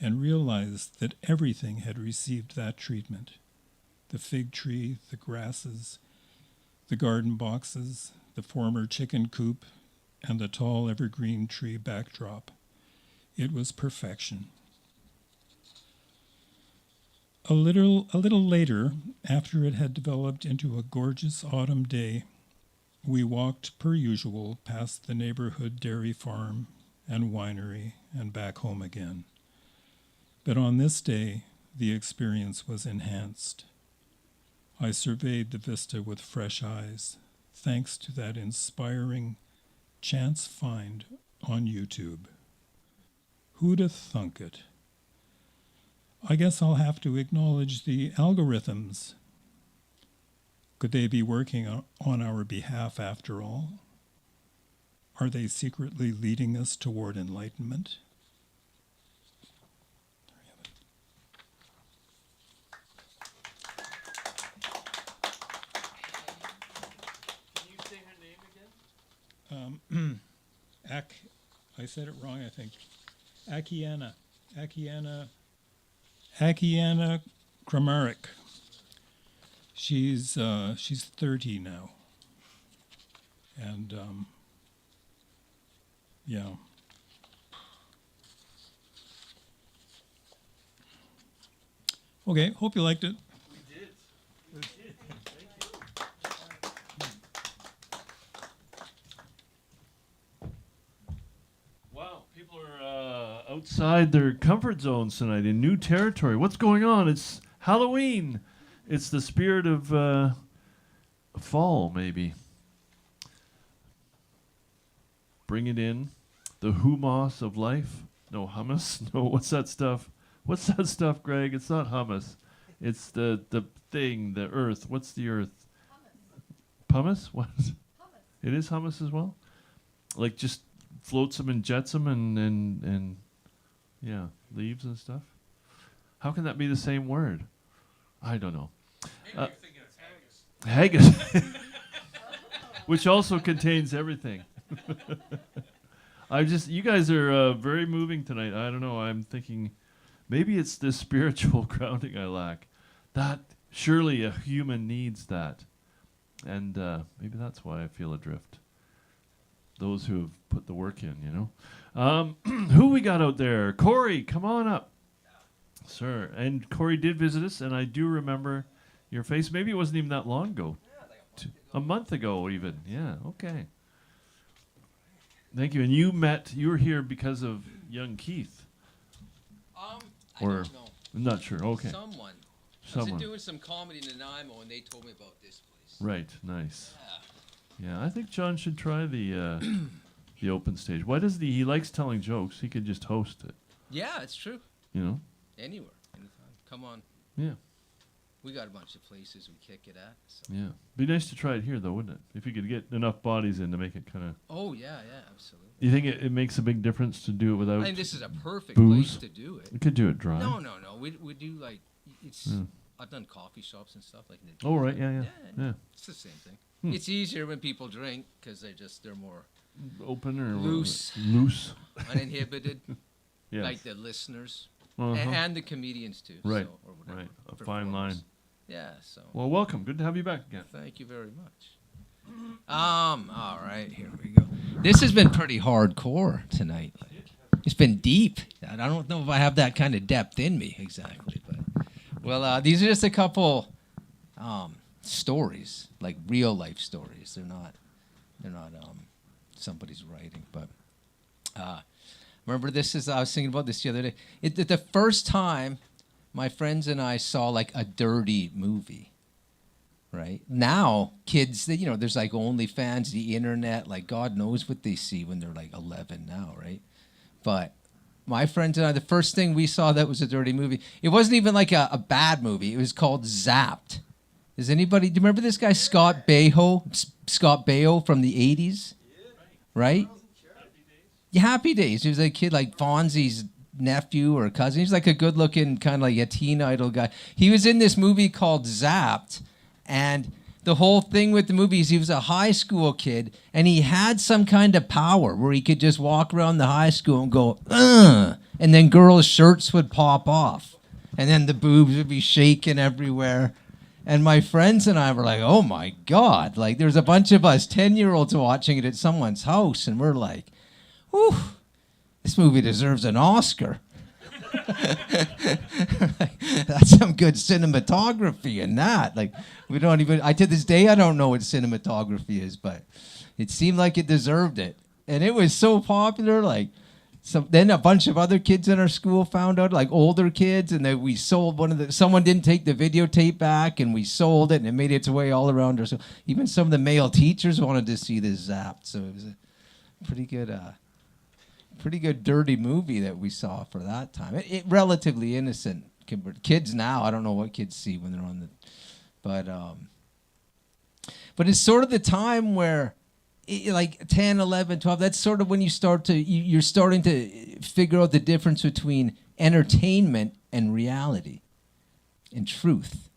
and realized that everything had received that treatment. The fig tree, the grasses, the garden boxes, the former chicken coop, and the tall evergreen tree backdrop. It was perfection. A little later, after it had developed into a gorgeous autumn day, we walked per usual past the neighborhood dairy farm and winery and back home again. But on this day, the experience was enhanced. I surveyed the vista with fresh eyes, thanks to that inspiring chance find on YouTube. Who'd have thunk it? I guess I'll have to acknowledge the algorithms. Could they be working on our behalf after all? Are they secretly leading us toward enlightenment? Can you say her name again? I said it wrong, I think. Akiana Kramaric. She's 30 now. And yeah. Okay, hope you liked it. We did. Thank you. Wow, people are outside their comfort zones tonight in new territory. What's going on? It's Halloween. It's the spirit of fall, maybe. Bring it in. The humus of life. No, hummus? No, what's that stuff? What's that stuff, Greg? It's not hummus. It's the thing, the earth. What's the earth? Hummus. Pumice? What? Hummus. It is hummus as well? Like just floats them and jets them and yeah, leaves and stuff? How can that be the same word? I don't know. Maybe you're thinking it's haggis. Haggis. Which also contains everything. You guys are very moving tonight. I don't know. I'm thinking Maybe it's this spiritual grounding I lack. That surely a human needs that, and maybe that's why I feel adrift. Those who have put the work in, you know. Who we got out there? Corey, come on up, sir. And Corey did visit us, and I do remember your face. Maybe it wasn't even that long ago. A month ago, even. Yeah. Okay. Thank you. And you were here because of young Keith. I Or don't know. I'm not sure. Okay. Someone. I was doing some comedy in Nanaimo, and they told me about this place. Right. Nice. Yeah. Yeah, I think John should try the the open stage. Why doesn't he? He likes telling jokes. He could just host it. Yeah, it's true. You know. Anywhere, anytime. Come on. Yeah. We got a bunch of places we kick it at. So. Yeah. Be nice to try it here, though, wouldn't it? If you could get enough bodies in to make it kind of. Oh yeah, absolutely. You think it makes a big difference to do it without? I think this is a perfect booze? place to do it. We could do it dry. No. We do like it's. Yeah. I've done coffee shops and stuff like that. Oh right, yeah. It's the same thing. It's easier when people drink because they're more Open or Loose. Loose. uninhibited, Yeah. like the listeners Uh-huh. and the comedians too. Right. So, or whatever, Right. A fine performers. line. Yeah. So. Well, welcome. Good to have you back again. Thank you very much. All right, here we go. This has been pretty hardcore tonight. It's been deep. I don't know if I have that kind of depth in me exactly, but well, these are just a couple stories, like real life stories. They're not somebody's writing, but remember this is I was thinking about this the other day. The first time my friends and I saw like a dirty movie. Right now, kids, there's like OnlyFans, the internet, like God knows what they see when they're like 11 now, right? But my friends and I, the first thing we saw that was a dirty movie, it wasn't even like a bad movie. It was called Zapped. Do you remember this guy, Scott Baio from the 80s? Right? Yeah, Happy Days. He was a kid like Fonzie's nephew or cousin. He's like a good-looking kind of like a teen idol guy. He was in this movie called Zapped. And the whole thing with the movie is he was a high school kid, and he had some kind of power where he could just walk around the high school and go, ugh, and then girls' shirts would pop off, and then the boobs would be shaking everywhere. And my friends and I were like, oh, my God. Like, there's a bunch of us 10-year-olds watching it at someone's house, and we're like, whew, this movie deserves an Oscar. That's some good cinematography in that. Like, we don't even, to this day, I don't know what cinematography is, but it seemed like it deserved it. And it was so popular, like, then a bunch of other kids in our school found out, like older kids, and then we sold someone didn't take the videotape back, and we sold it, and it made its way all around our school. Even some of the male teachers wanted to see this Zapped, so it was a pretty good dirty movie that we saw for that time. It relatively innocent. Kids now, I don't know what kids see when they're on the, but it's sort of the time where, like 10, 11, 12, that's sort of when you're starting to figure out the difference between entertainment and reality and truth,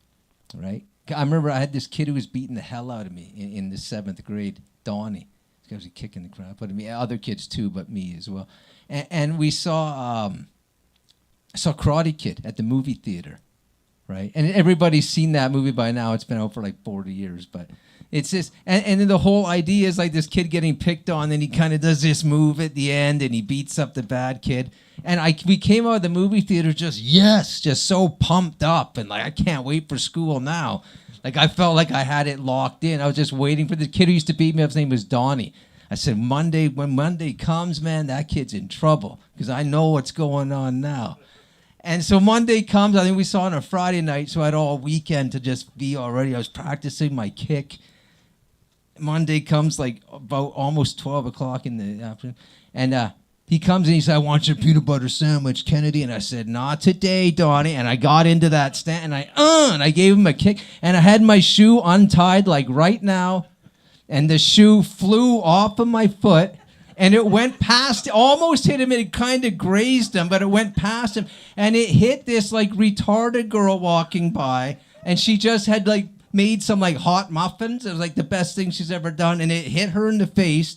right? I remember I had this kid who was beating the hell out of me in the 7th grade, Donnie. This guy was kicking the crap out of me. Other kids too, but me as well. And we saw Karate Kid at the movie theater, right? And everybody's seen that movie by now. It's been out for like 40 years, but it's just, and then the whole idea is like this kid getting picked on, and he kind of does this move at the end, and he beats up the bad kid. And we came out of the movie theater just so pumped up, and like, I can't wait for school now. Like, I felt like I had it locked in. I was just waiting for the kid who used to beat me up. His name was Donnie. I said, when Monday comes, man, that kid's in trouble because I know what's going on now. And so Monday comes. I think we saw it on a Friday night, so I had all weekend to just be already. I was practicing my kick. Monday comes like about almost 12 o'clock in the afternoon. And he comes and he said, I want your peanut butter sandwich, Kennedy. And I said, not today, Donnie. And I got into that stand, and I gave him a kick. And I had my shoe untied like right now. And the shoe flew off of my foot. And it went past, almost hit him. It kind of grazed him, but it went past him. And it hit this like retarded girl walking by. And she just had like made some like hot muffins. It was like the best thing she's ever done. And it hit her in the face.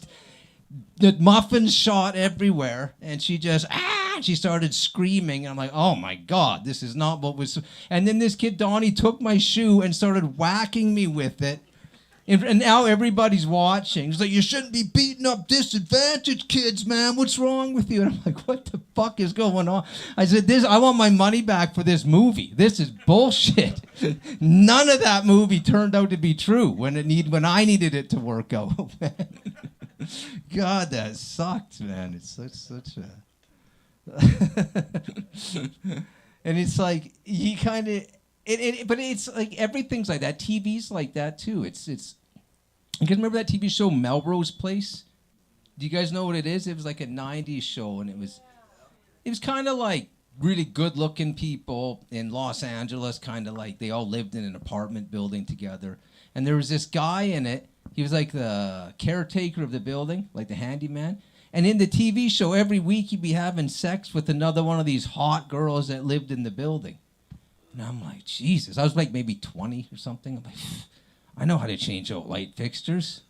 The muffins shot everywhere. And she just, And she started screaming. And I'm like, oh my God, this is not what was. And then this kid, Donnie, took my shoe and started whacking me with it. And now everybody's watching. He's like, you shouldn't be beating up disadvantaged kids, man. What's wrong with you? And I'm like, what the fuck is going on? I said, I want my money back for this movie. This is bullshit. None of that movie turned out to be true when I needed it to work out. Man. God, that sucked, man. It's such a... And it's like, you kind of... but it's like everything's like that. TV's like that too. It's. You guys remember that TV show Melrose Place? Do you guys know what it is? It was like a '90s show, and it was kind of like really good-looking people in Los Angeles, kind of like they all lived in an apartment building together. And there was this guy in it. He was like the caretaker of the building, like the handyman. And in the TV show, every week he'd be having sex with another one of these hot girls that lived in the building. And I'm like, Jesus. I was like maybe 20 or something. I'm like, I know how to change out light fixtures.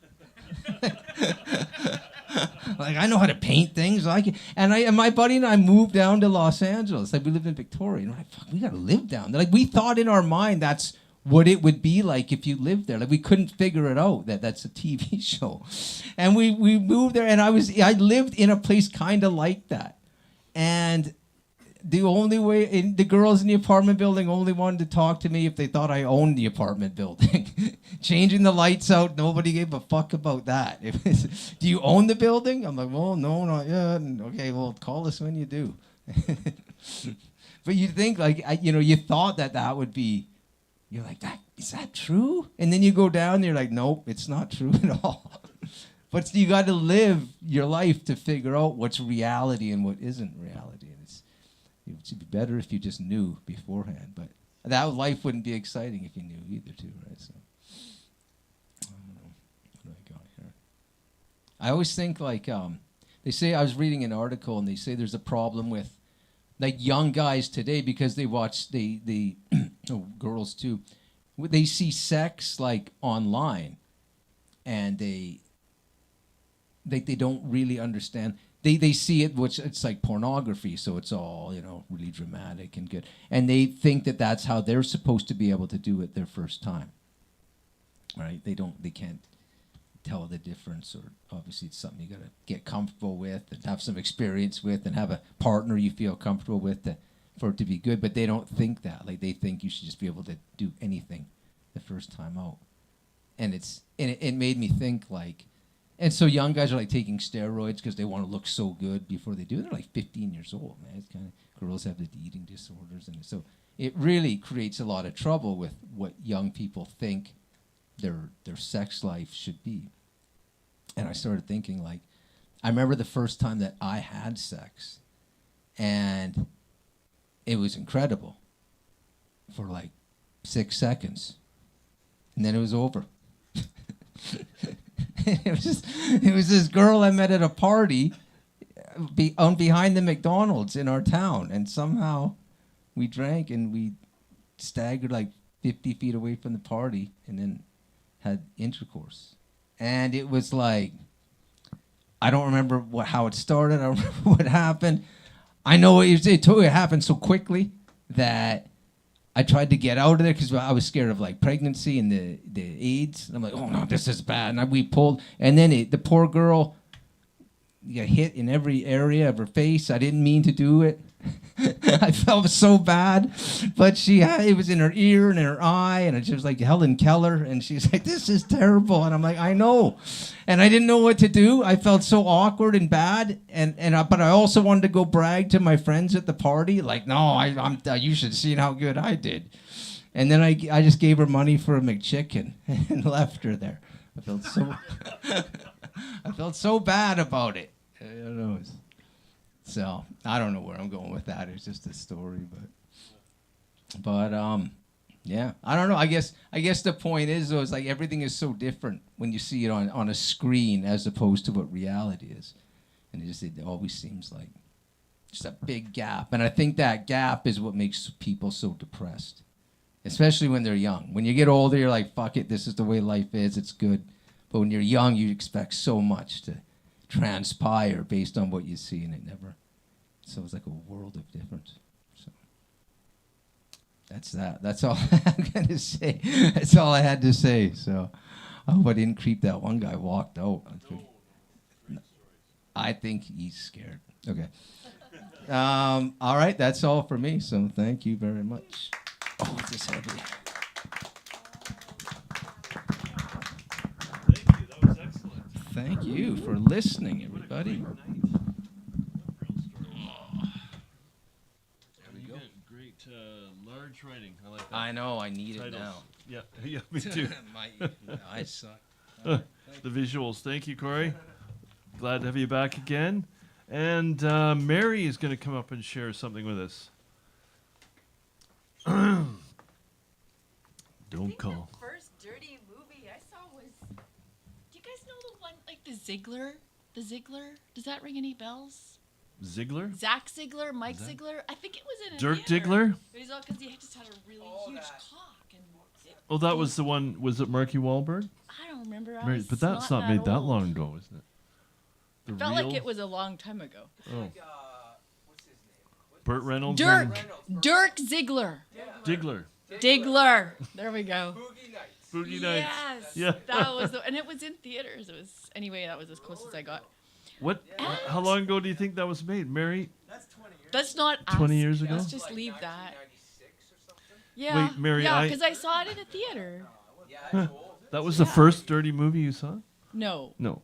Like, I know how to paint things. And my buddy and I moved down to Los Angeles. Like, we lived in Victoria. And we're like, fuck, we got to live down there. Like, we thought in our mind that's what it would be like if you lived there. Like, we couldn't figure it out that that's a TV show. And we moved there, and I lived in a place kind of like that. And the only way, the girls in the apartment building only wanted to talk to me if they thought I owned the apartment building. Changing the lights out, nobody gave a fuck about that. It was, do you own the building? I'm like, well, no, not yet. Okay, well, call us when you do. But you think, like, you thought that would be, you're like, is that true? And then you go down and you're like, nope, it's not true at all. But you got to live your life to figure out what's reality and what isn't reality. And it would be better if you just knew beforehand. But that life wouldn't be exciting if you knew either, too, right? So, I don't know. What do I got here? I always think, like, they say, I was reading an article, and they say there's a problem with, like, young guys today because they watch, girls, too, they see sex, like, online, and they don't really understand. They see it, which it's like pornography, so it's all, really dramatic and good. And they think that that's how they're supposed to be able to do it their first time, right? They can't tell the difference, or obviously it's something you got to get comfortable with and have some experience with and have a partner you feel comfortable with for it to be good. But they don't think that. Like, they think you should just be able to do anything the first time out. And it made me think, like, and so young guys are like taking steroids because they want to look so good before they do it. They're like 15 years old, man. It's kind of, girls have the eating disorders, and so it really creates a lot of trouble with what young people think their sex life should be. And I started thinking, like, I remember the first time that I had sex, and it was incredible for like 6 seconds, and then it was over. It was this girl I met at a party behind the McDonald's in our town, and somehow we drank and we staggered like 50 feet away from the party and then had intercourse. And it was like, I don't remember how it started. I don't remember what happened. I know it happened so quickly that I tried to get out of there because I was scared of like pregnancy and the AIDS. And I'm like, oh no, this is bad. And we pulled, and then the poor girl got hit in every area of her face. I didn't mean to do it. I felt so bad, but it was in her ear and in her eye, and she was like Helen Keller, and she's like, this is terrible. And I'm like, I know. And I didn't know what to do. I felt so awkward and bad, but I also wanted to go brag to my friends at the party, like, no, you should have seen how good I did. And then I just gave her money for a McChicken and left her there. I felt so bad about it. I don't know. So I don't know where I'm going with that. It's just a story, but yeah, I don't know. I guess the point is, though, is like everything is so different when you see it on a screen as opposed to what reality is, and it always seems like just a big gap. And I think that gap is what makes people so depressed, especially when they're young. When you get older, you're like, fuck it, this is the way life is. It's good. But when you're young, you expect so much to transpire based on what you see, and it So it's like a world of difference. So that's that. That's all I'm gonna say. That's all I had to say. So I hope I didn't creep that one guy walked out. I think he's scared. Okay. All right, that's all for me. So thank you very much. Oh, this is heavy. Thank you. That was excellent. Thank you for listening, everybody. Great, large writing. I like that. I know, I need it Titles. now. Yeah, yeah, me too. My eyes suck. The visuals. Thank you, Corey. Glad to have you back again. And Mary is going to come up and share something with us. Don't call. The first dirty movie I saw was. Do you guys know the one like the Ziegler? The Ziegler? Does that ring any bells? Ziegler? Zach Ziegler, Mike that- Ziegler. I think it was in a Dirk theater. Diggler? It was all because he just had a really huge cock. And Oh, that was the one. Was it Marky Wahlberg? I don't remember. Mary, but that's not made that old. long ago, isn't it? The It felt real? like it was a long time ago. Oh. Burt Reynolds. Dirk. and Dirk Ziegler. Diggler. Diggler. There we go. Boogie Nights. Yes. Yeah. That was and it was in theaters. It was anyway. That was as close as I got. What? How long ago do you think that was made, Mary? Let's not. 20 ask. years ago? Let's just leave that. Yeah. Wait, Mary, Yeah, I- because I saw it in a theater. That was the first dirty movie you saw? No. No.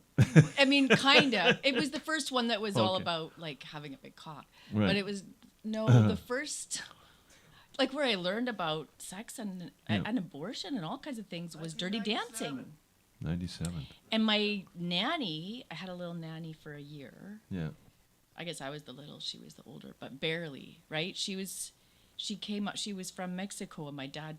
I mean, kind of. It was the first one that was all Okay. about like having a big cock. Right. But it was the first, like where I learned about sex and abortion and all kinds of things was Dirty Dancing. 97. And my nanny, I had a little nanny for a year. Yeah. I guess I was the little, she was the older, but barely, right? She came up, she was from Mexico, and my dad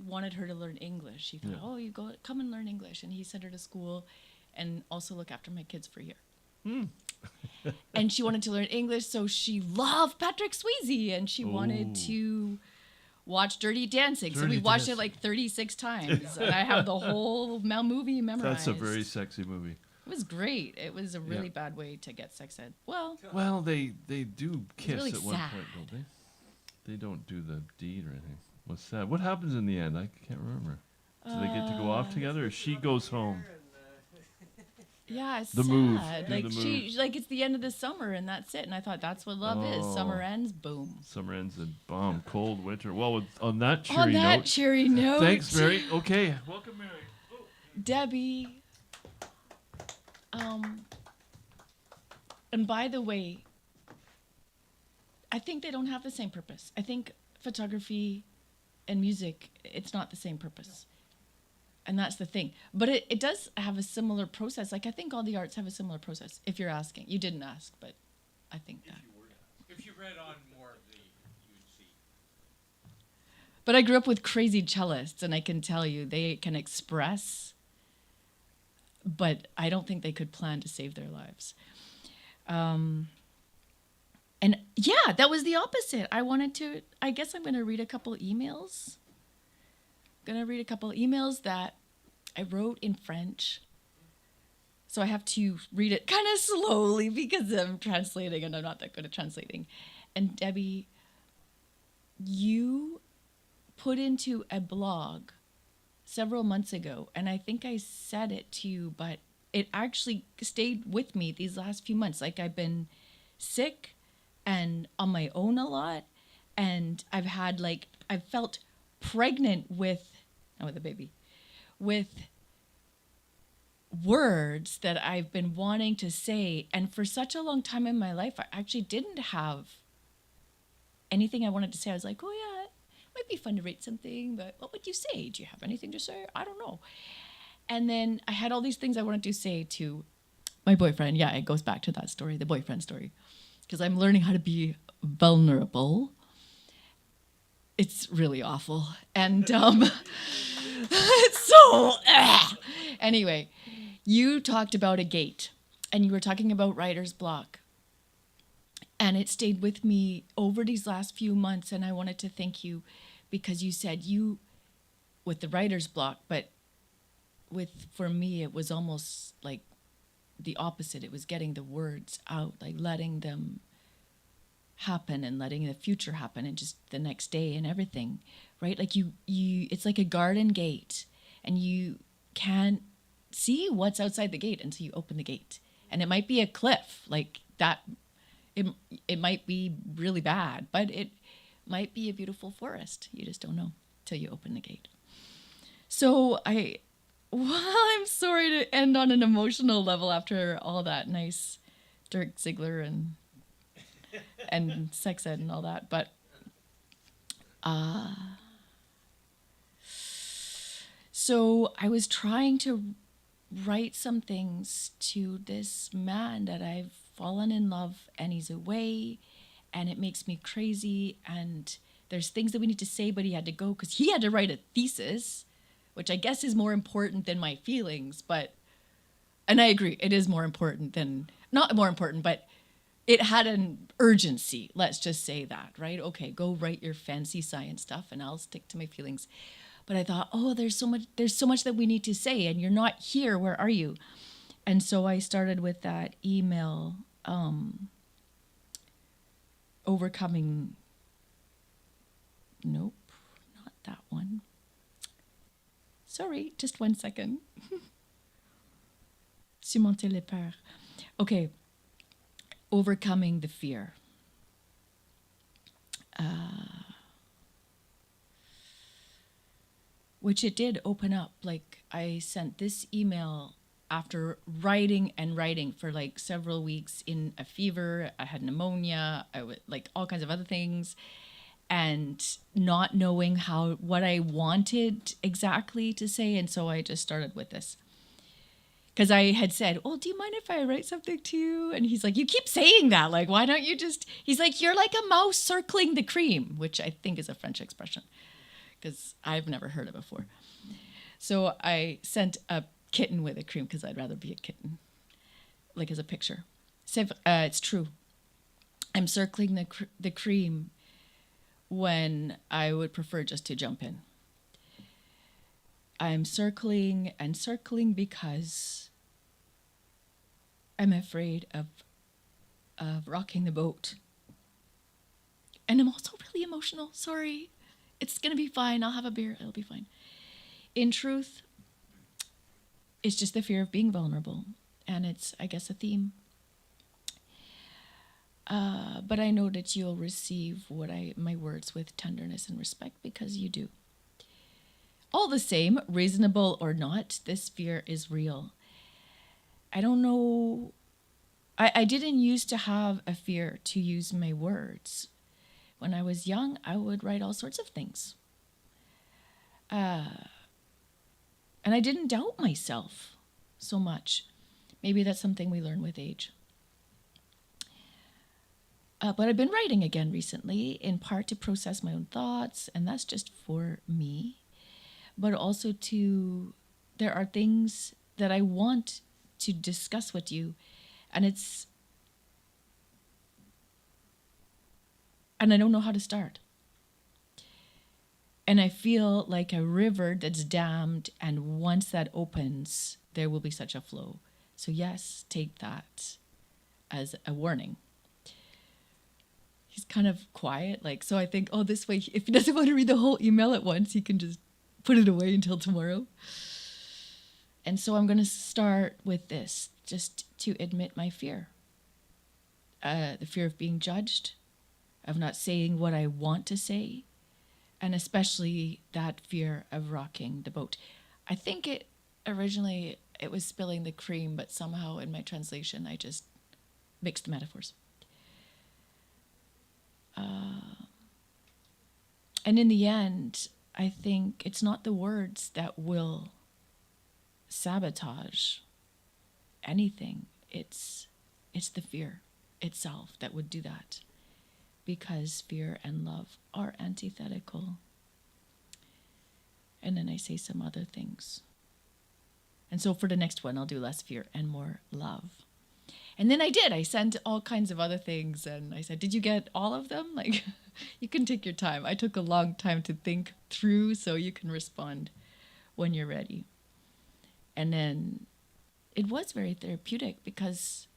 wanted her to learn English. He thought, Yeah. oh, you come and learn English. And he sent her to school and also look after my kids for a year. And she wanted to learn English, so she loved Patrick Swayze, and she wanted to watch Dirty Dancing. So Dirty we watched Dancing. it like 36 times, and I have the whole movie memorized. That's a very sexy movie. It was great. It was a really bad way to get sex ed. Well, Well, they do kiss really at one sad. point, don't they? They don't do the deed or anything. What's sad? What happens in the end? I can't remember. Do they get to go off together, or she goes home? yeah, it's The sad. move. Do Like the she, like it's the end of the summer, and that's it. And I thought that's what love is. Oh. Summer ends, boom. Summer ends in bomb, cold winter. Well, on that cheery On that note. cheery note. Thanks, Mary. Okay, welcome, Mary. Debbie. And by the way, I think they don't have the same purpose. I think photography and music, it's not the same purpose. And that's the thing. But it does have a similar process. Like, I think all the arts have a similar process, if you're asking. You didn't ask, but I think that. If you read on more of the, you'd see. But I grew up with crazy cellists, and I can tell you, they can express, but I don't think they could plan to save their lives. And yeah, that was the opposite. I guess I'm going to read a couple emails. That I wrote in French. So I have to read it kind of slowly because I'm translating and I'm not that good at translating. And Debbie, you put into a blog several months ago, and I think I said it to you, but it actually stayed with me these last few months. Like, I've been sick and on my own a lot, and I've felt pregnant with, not with a baby, with words that I've been wanting to say. And for such a long time in my life, I actually didn't have anything I wanted to say. I was like, oh yeah, it might be fun to write something, but what would you say? Do you have anything to say? I don't know. And then I had all these things I wanted to say to my boyfriend. Yeah, it goes back to that story, the boyfriend story. Because I'm learning how to be vulnerable. It's really awful. And it's so... Anyway, you talked about a gate. And you were talking about writer's block. And it stayed with me over these last few months. And I wanted to thank you because you said you, with the writer's block, but for me, it was almost like the opposite. It was getting the words out, like letting them happen and letting the future happen and just the next day and everything, right? Like you it's like a garden gate, and you can't see what's outside the gate until you open the gate. And it might be a cliff like that. It might be really bad, but it might be a beautiful forest. You just don't know till you open the gate. So I'm sorry to end on an emotional level after all that nice Dirk Ziegler and sex ed and all that, but so I was trying to write some things to this man that I've fallen in love, and he's away, and it makes me crazy, and there's things that we need to say, but he had to go because he had to write a thesis, which I guess is more important than my feelings, and I agree, it is more important than, not more important, but it had an urgency, let's just say that, right? Okay, go write your fancy science stuff and I'll stick to my feelings. But I thought, oh, there's so much that we need to say, and you're not here, where are you? And so I started with that email, overcoming, nope, not that one. Sorry, just 1 second. Surmonter les peurs. Okay, overcoming the fear. Which it did open up. Like, I sent this email after writing and writing for like several weeks in a fever. I had pneumonia. I would like all kinds of other things, and not knowing what I wanted exactly to say. And so I just started with this. Because I had said, oh, do you mind if I write something to you? And he's like, you keep saying that. Like, why don't you just... He's like, you're like a mouse circling the cream, which I think is a French expression, because I've never heard it before. So I sent a kitten with a cream, because I'd rather be a kitten, like as a picture. It's true. I'm circling the cream when I would prefer just to jump in. I'm circling and circling because I'm afraid of rocking the boat. And I'm also really emotional. Sorry. It's going to be fine. I'll have a beer. It'll be fine. In truth, it's just the fear of being vulnerable. And it's, I guess, a theme. But I know that you'll receive my words with tenderness and respect, because you do. All the same, reasonable or not, this fear is real. I don't know. I didn't used to have a fear to use my words. When I was young, I would write all sorts of things. And I didn't doubt myself so much. Maybe that's something we learn with age. But I've been writing again recently, in part to process my own thoughts, and that's just for me. But also there are things that I want to discuss with you, and I don't know how to start. And I feel like a river that's dammed, and once that opens, there will be such a flow. So yes, take that as a warning. He's kind of quiet, so I think, this way, if he doesn't want to read the whole email at once, he can just put it away until tomorrow. And so I'm going to start with this, just to admit my fear. The fear of being judged, of not saying what I want to say, and especially that fear of rocking the boat. I think originally it was spilling the cream, but somehow in my translation I just mixed metaphors. And in the end, I think it's not the words that will sabotage anything. It's the fear itself that would do that, because fear and love are antithetical. And then I say some other things. And so for the next one, I'll do less fear and more love. And then I sent all kinds of other things, and I said, did you get all of them? You can take your time. I took a long time to think through, so you can respond when you're ready. And then it was very therapeutic because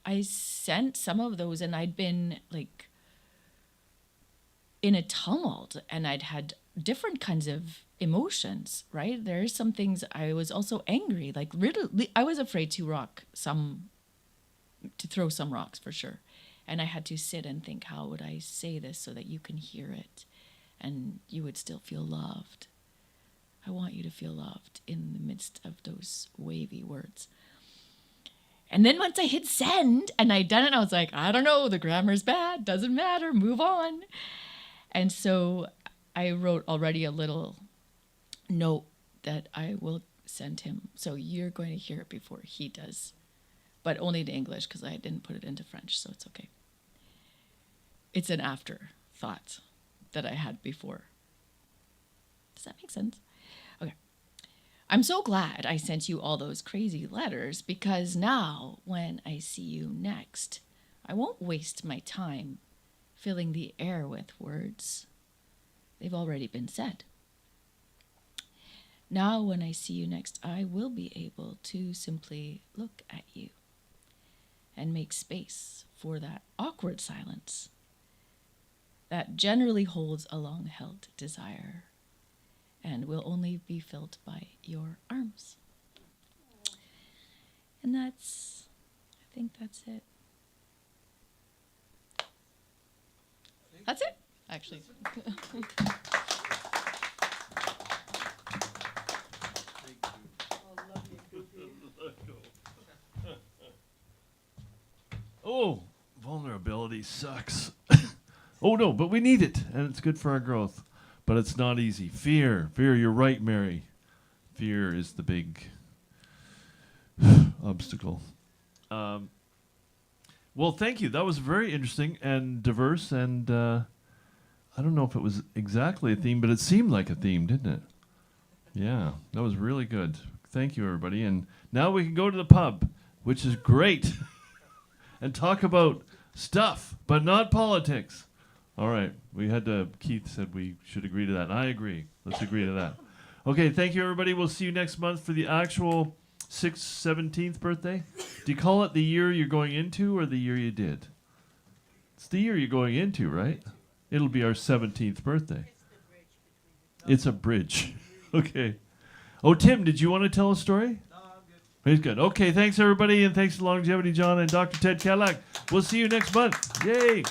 I sent some of those and I'd been like in a tumult and I'd had different kinds of emotions, right? There's some things I was also angry, like really, I was afraid to throw some rocks for sure. And I had to sit and think, how would I say this so that you can hear it and you would still feel loved? I want you to feel loved in the midst of those wavy words. And then once I hit send and I'd done it, I was like, I don't know, the grammar's bad, doesn't matter, move on. And so I wrote already a little note that I will send him. So you're going to hear it before he does, but only in English because I didn't put it into French, so it's okay. It's an afterthought that I had before. Does that make sense? Okay. I'm so glad I sent you all those crazy letters because now when I see you next, I won't waste my time filling the air with words. They've already been said. Now when I see you next, I will be able to simply look at you and make space for that awkward silence that generally holds a long-held desire and will only be filled by your arms. And I think that's it. That's it, actually. Oh, vulnerability sucks. Oh no, but we need it, and it's good for our growth. But it's not easy. Fear, you're right, Mary. Fear is the big obstacle. Well, thank you. That was very interesting and diverse, and I don't know if it was exactly a theme, but it seemed like a theme, didn't it? Yeah, that was really good. Thank you, everybody. And now we can go to the pub, which is great, and talk about stuff, but not politics. All right. Keith said we should agree to that. And I agree. Let's agree to that. Okay, thank you, everybody. We'll see you next month for the actual 17th birthday. Do you call it the year you're going into or the year you did? It's the year you're going into, right? It'll be our 17th birthday. It's a bridge. Okay. Oh, Tim, did you want to tell a story? No, I'm good. He's good. Okay, thanks, everybody, and thanks to Longevity John and Dr. Ted Cadillac. We'll see you next month. Yay!